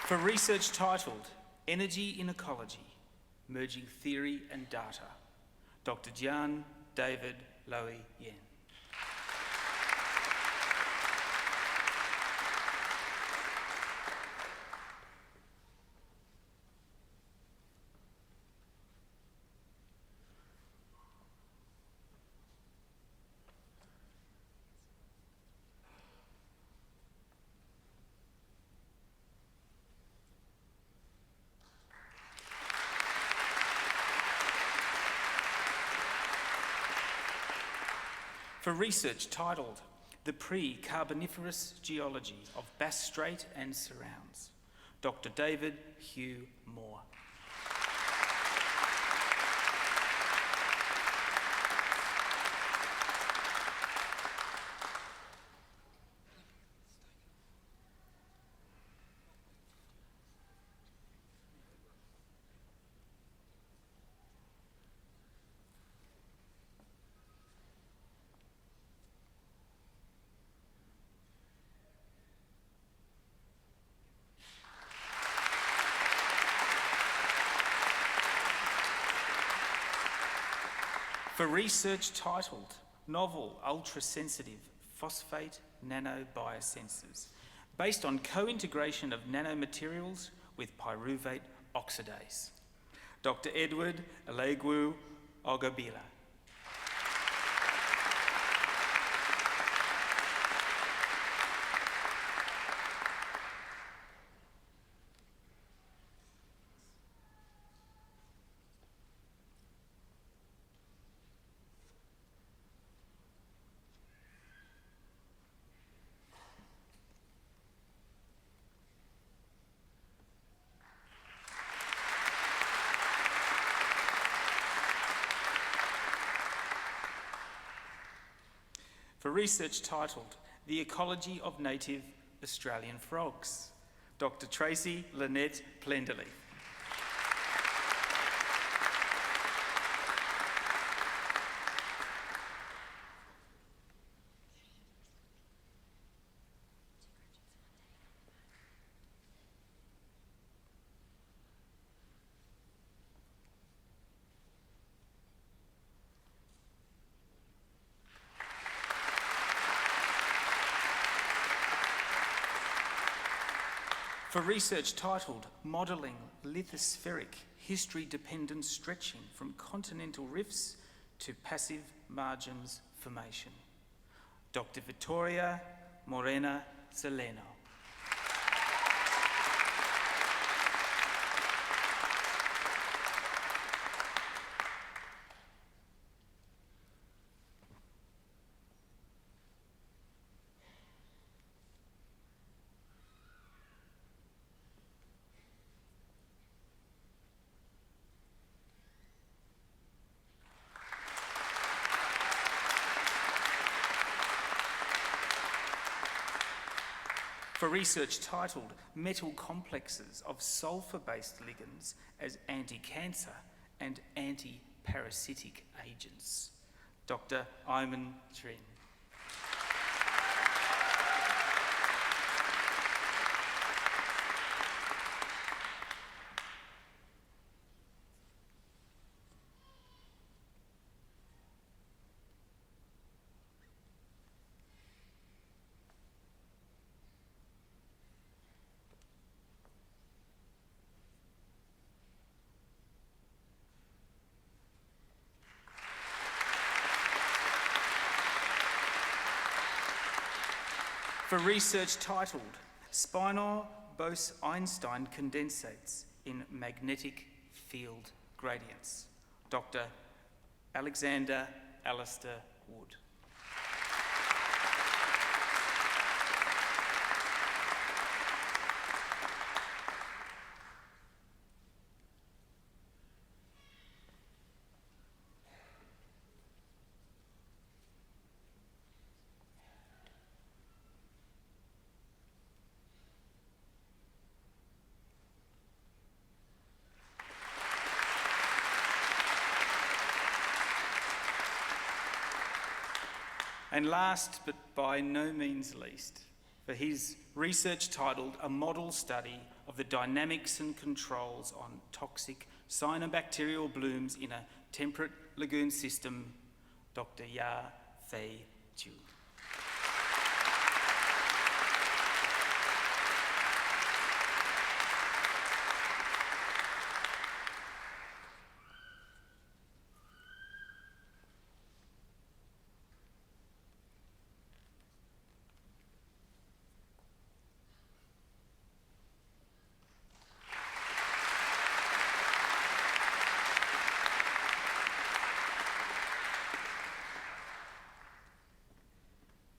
For research titled Energy in Ecology, Merging Theory and Data, Dr. Jian David Lowy Yen. For research titled The Pre-Carboniferous Geology of Bass Strait and Surrounds, Dr. David Hugh Moore. For research titled Novel Ultrasensitive Phosphate Nanobiosensors, based on co-integration of nanomaterials with pyruvate oxidase, Dr. Edward Elegwu Ogobila. For research titled The Ecology of Native Australian Frogs, Dr. Tracy Lynette Plenderleaf. For research titled Modelling Lithospheric History-Dependent Stretching from Continental Rifts to Passive Margins Formation, Dr. Victoria Morena Zeleno. For research titled Metal Complexes of Sulfur-Based Ligands as Anti-Cancer and Anti-Parasitic Agents, Dr. Iman Trin. For research titled Spinor Bose-Einstein Condensates in Magnetic Field Gradients, Dr. Alexander Alistair Wood. And last, but by no means least, for his research titled A Model Study of the Dynamics and Controls on Toxic Cyanobacterial Blooms in a Temperate Lagoon System, Dr. Ya Fei Ju.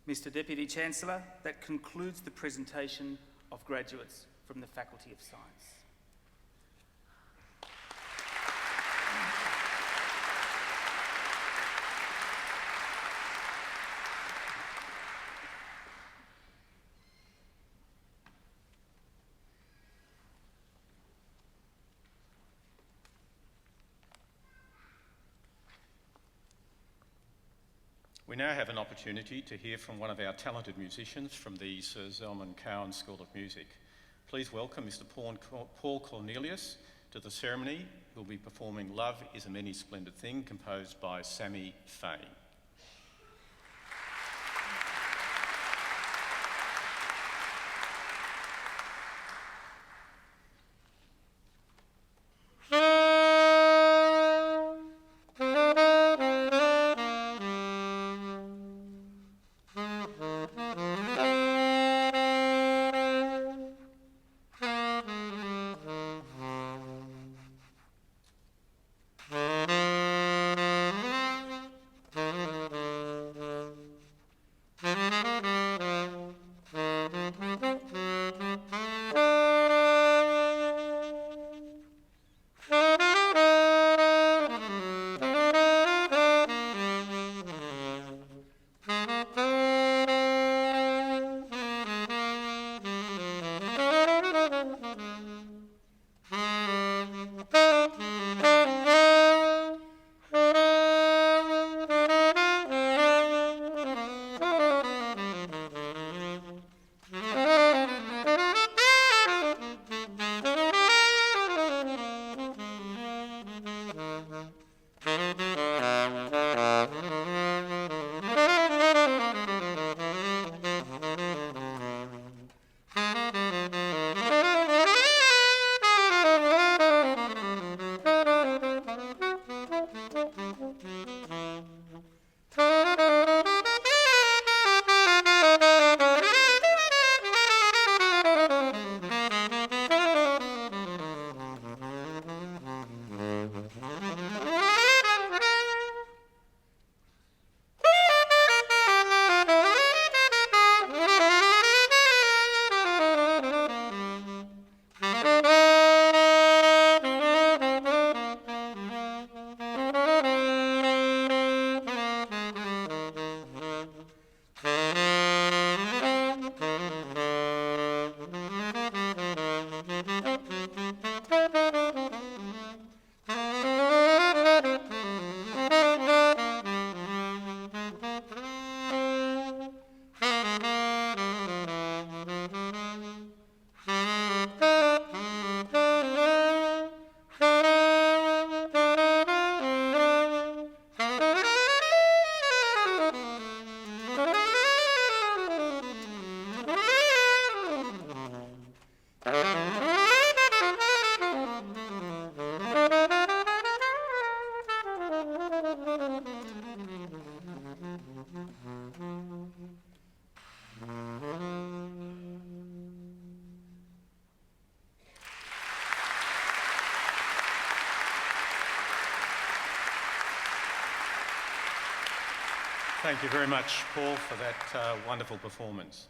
Mr. Deputy Chancellor, that concludes the presentation of graduates from the Faculty of Science. We now have an opportunity to hear from one of our talented musicians from the Sir Zelman Cowen School of Music. Please welcome Mr. Paul Cornelius to the ceremony, who will be performing Love is a Many Splendid Thing, composed by Sammy Faye. Thank you very much, Paul, for that wonderful performance.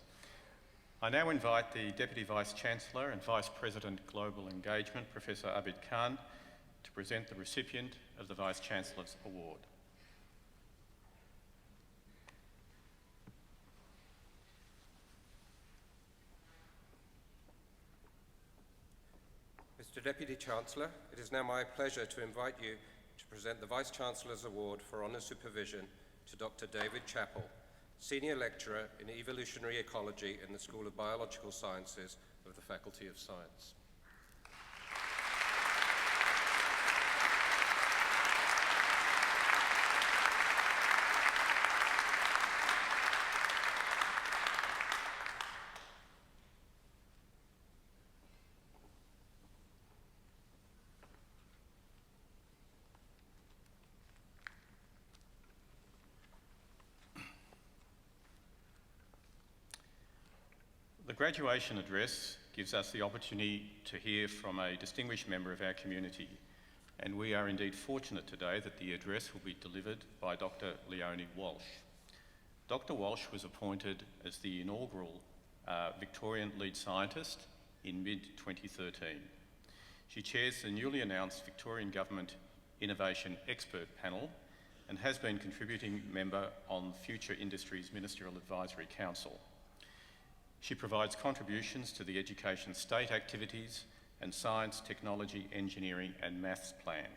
I now invite the Deputy Vice-Chancellor and Vice-President Global Engagement, Professor Abid Khan, to present the recipient of the Vice-Chancellor's Award. Mr. Deputy Chancellor, it is now my pleasure to invite you to present the Vice-Chancellor's Award for Honour Supervision to Dr. David Chappell, Senior Lecturer in Evolutionary Ecology in the School of Biological Sciences of the Faculty of Science. The graduation address gives us the opportunity to hear from a distinguished member of our community, and we are indeed fortunate today that the address will be delivered by Dr. Leonie Walsh. Dr. Walsh was appointed as the inaugural Victorian lead scientist in mid-2013. She chairs the newly announced Victorian Government Innovation Expert Panel and has been contributing member on Future Industries Ministerial Advisory Council. She provides contributions to the Education State Activities and Science, Technology, Engineering and Maths Plan.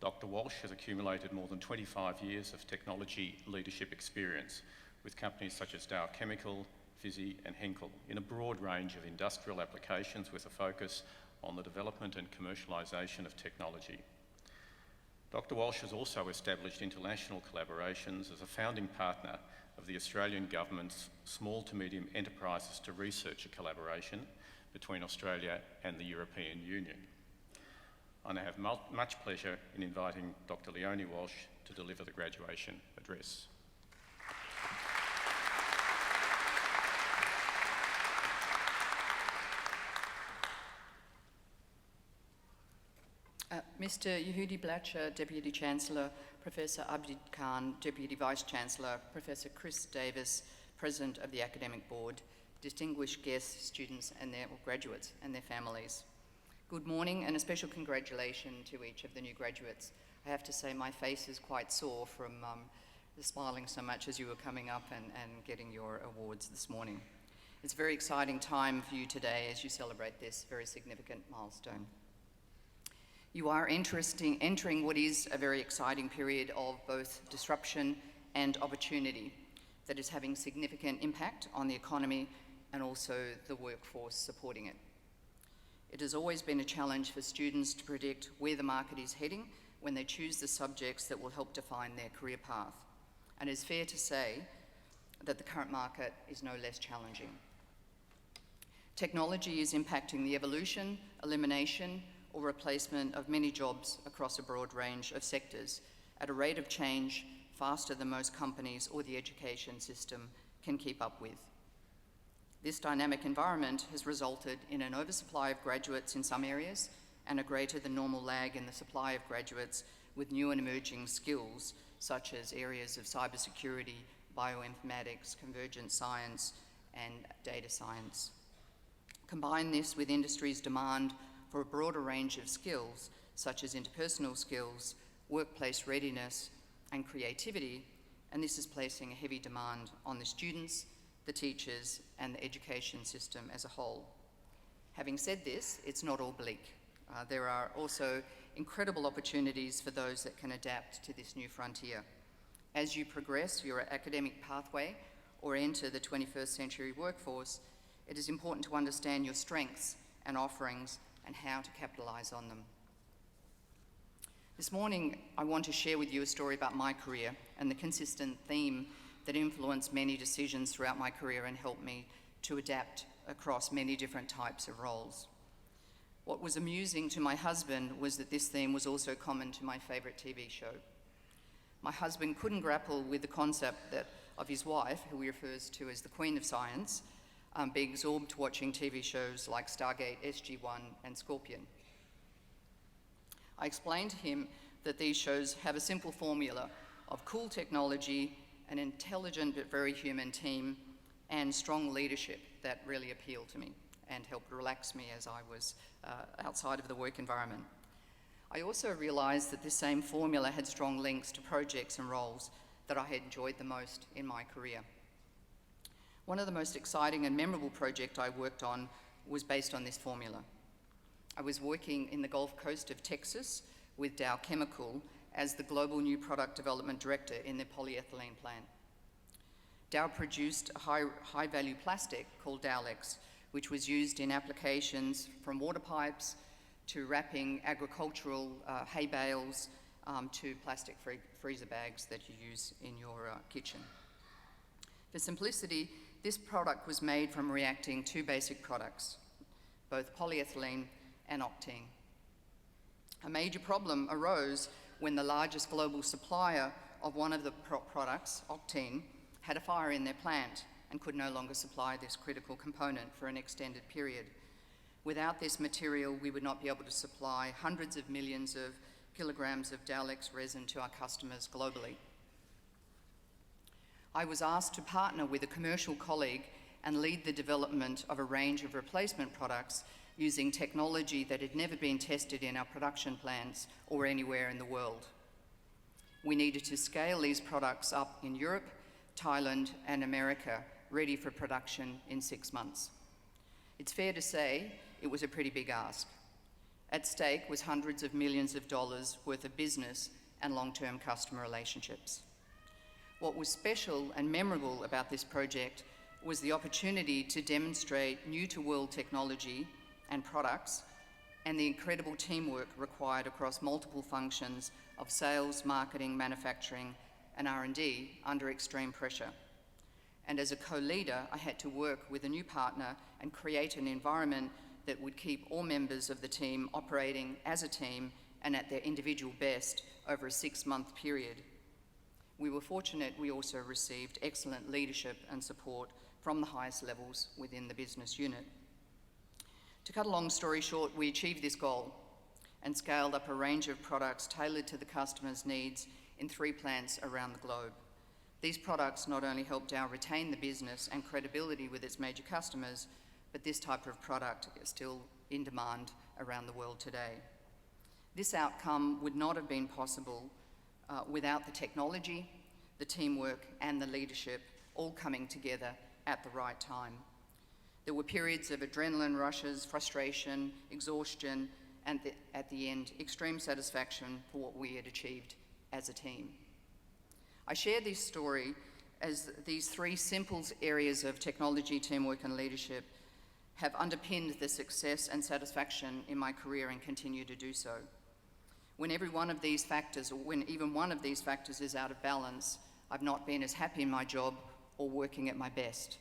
Dr. Walsh has accumulated more than 25 years of technology leadership experience with companies such as Dow Chemical, Fizzy and Henkel in a broad range of industrial applications with a focus on the development and commercialisation of technology. Dr. Walsh has also established international collaborations as a founding partner of the Australian Government's Small to Medium Enterprises to Researcher collaboration between Australia and the European Union. I now have much pleasure in inviting Dr. Leonie Walsh to deliver the graduation address. Mr. Yehudi Blacher, Deputy Chancellor, Professor Abid Khan, Deputy Vice-Chancellor, Professor Chris Davis, President of the Academic Board, distinguished guests, students and their graduates and their families. Good morning and a special congratulations to each of the new graduates. I have to say my face is quite sore from smiling so much as you were coming up and getting your awards this morning. It's a very exciting time for you today as you celebrate this very significant milestone. You are entering what is a very exciting period of both disruption and opportunity that is having significant impact on the economy and also the workforce supporting it. It has always been a challenge for students to predict where the market is heading when they choose the subjects that will help define their career path. And it's fair to say that the current market is no less challenging. Technology is impacting the evolution, elimination, or replacement of many jobs across a broad range of sectors at a rate of change faster than most companies or the education system can keep up with. This dynamic environment has resulted in an oversupply of graduates in some areas and a greater than normal lag in the supply of graduates with new and emerging skills such as areas of cybersecurity, bioinformatics, convergent science, and data science. Combine this with industry's demand for a broader range of skills, such as interpersonal skills, workplace readiness, and creativity, and this is placing a heavy demand on the students, the teachers, and the education system as a whole. Having said this, it's not all bleak. There are also incredible opportunities for those that can adapt to this new frontier. As you progress your academic pathway or enter the 21st century workforce, it is important to understand your strengths and offerings and how to capitalise on them. This morning, I want to share with you a story about my career and the consistent theme that influenced many decisions throughout my career and helped me to adapt across many different types of roles. What was amusing to my husband was that this theme was also common to my favourite TV show. My husband couldn't grapple with the concept of his wife, who he refers to as the Queen of Science, being absorbed watching TV shows like Stargate, SG-1 and Scorpion. I explained to him that these shows have a simple formula of cool technology, an intelligent but very human team, and strong leadership that really appealed to me and helped relax me as I was outside of the work environment. I also realised that this same formula had strong links to projects and roles that I had enjoyed the most in my career. One of the most exciting and memorable projects I worked on was based on this formula. I was working in the Gulf Coast of Texas with Dow Chemical as the Global New Product Development Director in their polyethylene plant. Dow produced a high-value plastic called Dowlex, which was used in applications from water pipes to wrapping agricultural hay bales to plastic freezer bags that you use in your kitchen. For simplicity, this product was made from reacting two basic products, both polyethylene and octene. A major problem arose when the largest global supplier of one of the products, octene, had a fire in their plant and could no longer supply this critical component for an extended period. Without this material, we would not be able to supply hundreds of millions of kilograms of Dowlex resin to our customers globally. I was asked to partner with a commercial colleague and lead the development of a range of replacement products using technology that had never been tested in our production plants or anywhere in the world. We needed to scale these products up in Europe, Thailand, and America, ready for production in 6 months. It's fair to say it was a pretty big ask. At stake was hundreds of millions of dollars worth of business and long-term customer relationships. What was special and memorable about this project was the opportunity to demonstrate new-to-world technology and products and the incredible teamwork required across multiple functions of sales, marketing, manufacturing, and R&D under extreme pressure. And as a co-leader, I had to work with a new partner and create an environment that would keep all members of the team operating as a team and at their individual best over a 6-month period. We were fortunate we also received excellent leadership and support from the highest levels within the business unit. To cut a long story short, we achieved this goal and scaled up a range of products tailored to the customer's needs in 3 plants around the globe. These products not only helped Dow retain the business and credibility with its major customers, but this type of product is still in demand around the world today. This outcome would not have been possible without the technology, the teamwork, and the leadership all coming together at the right time. There were periods of adrenaline rushes, frustration, exhaustion, and at the end, extreme satisfaction for what we had achieved as a team. I share this story as these 3 simple areas of technology, teamwork, and leadership have underpinned the success and satisfaction in my career and continue to do so. When every one of these factors, or when even one of these factors is out of balance, I've not been as happy in my job or working at my best.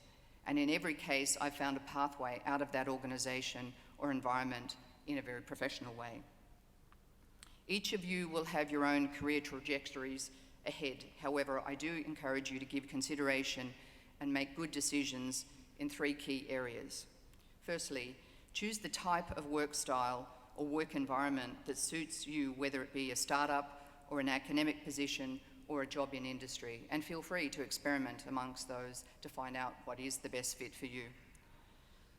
And in every case, I've found a pathway out of that organisation or environment in a very professional way. Each of you will have your own career trajectories ahead. However, I do encourage you to give consideration and make good decisions in 3 key areas. Firstly, choose the type of work style or work environment that suits you, whether it be a startup or an academic position or a job in industry, and feel free to experiment amongst those to find out what is the best fit for you.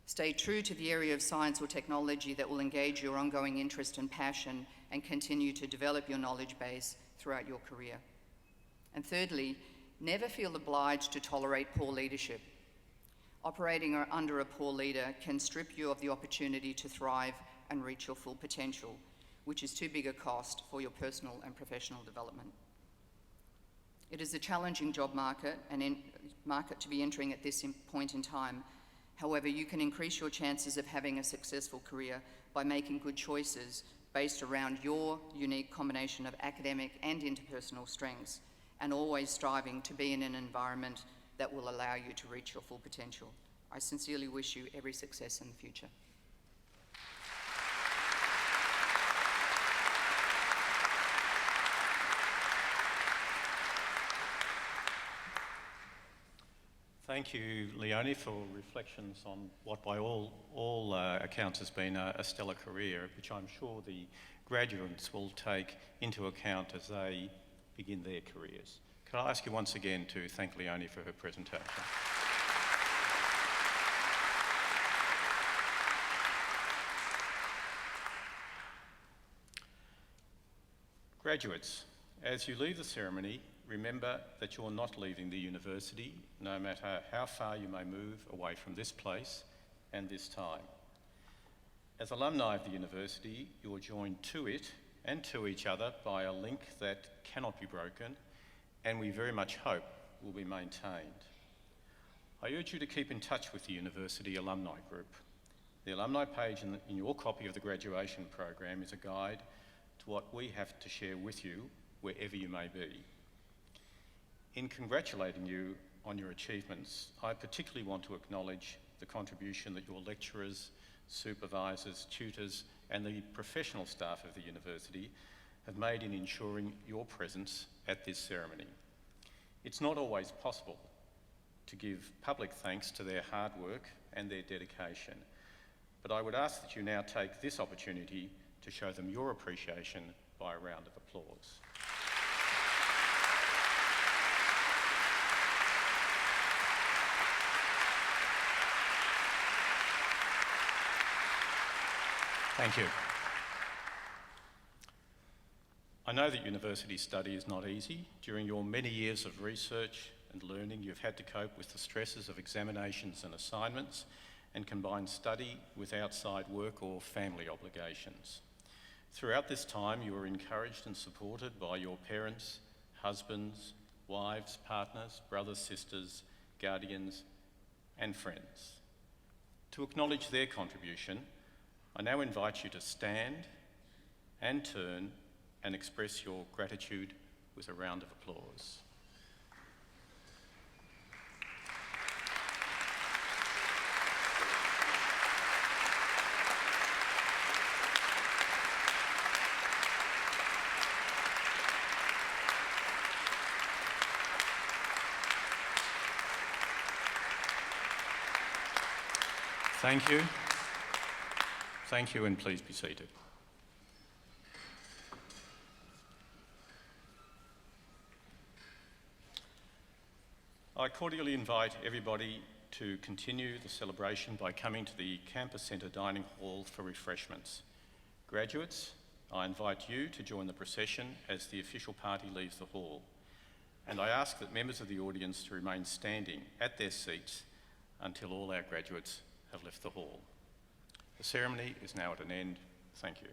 Stay true to the area of science or technology that will engage your ongoing interest and passion and continue to develop your knowledge base throughout your career. And thirdly, never feel obliged to tolerate poor leadership. Operating under a poor leader can strip you of the opportunity to thrive and reach your full potential, which is too big a cost for your personal and professional development. It is a challenging job market and market to be entering at this point in time. However, you can increase your chances of having a successful career by making good choices based around your unique combination of academic and interpersonal strengths, and always striving to be in an environment that will allow you to reach your full potential. I sincerely wish you every success in the future. Thank you, Leonie, for reflections on what by all accounts has been a stellar career, which I'm sure the graduates will take into account as they begin their careers. Can I ask you once again to thank Leonie for her presentation? Graduates, as you leave the ceremony, remember that you're not leaving the university, no matter how far you may move away from this place and this time. As alumni of the university, you're joined to it and to each other by a link that cannot be broken, and we very much hope will be maintained. I urge you to keep in touch with the university alumni group. The alumni page in your copy of the graduation program is a guide to what we have to share with you wherever you may be. In congratulating you on your achievements, I particularly want to acknowledge the contribution that your lecturers, supervisors, tutors, and the professional staff of the university have made in ensuring your presence at this ceremony. It's not always possible to give public thanks to their hard work and their dedication, but I would ask that you now take this opportunity to show them your appreciation by a round of applause. Thank you. I know that university study is not easy. During your many years of research and learning, you've had to cope with the stresses of examinations and assignments and combine study with outside work or family obligations. Throughout this time, you were encouraged and supported by your parents, husbands, wives, partners, brothers, sisters, guardians, and friends. To acknowledge their contribution, I now invite you to stand and turn and express your gratitude with a round of applause. Thank you. Thank you, and please be seated. I cordially invite everybody to continue the celebration by coming to the Campus Centre Dining Hall for refreshments. Graduates, I invite you to join the procession as the official party leaves the hall. And I ask that members of the audience to remain standing at their seats until all our graduates have left the hall. The ceremony is now at an end. Thank you.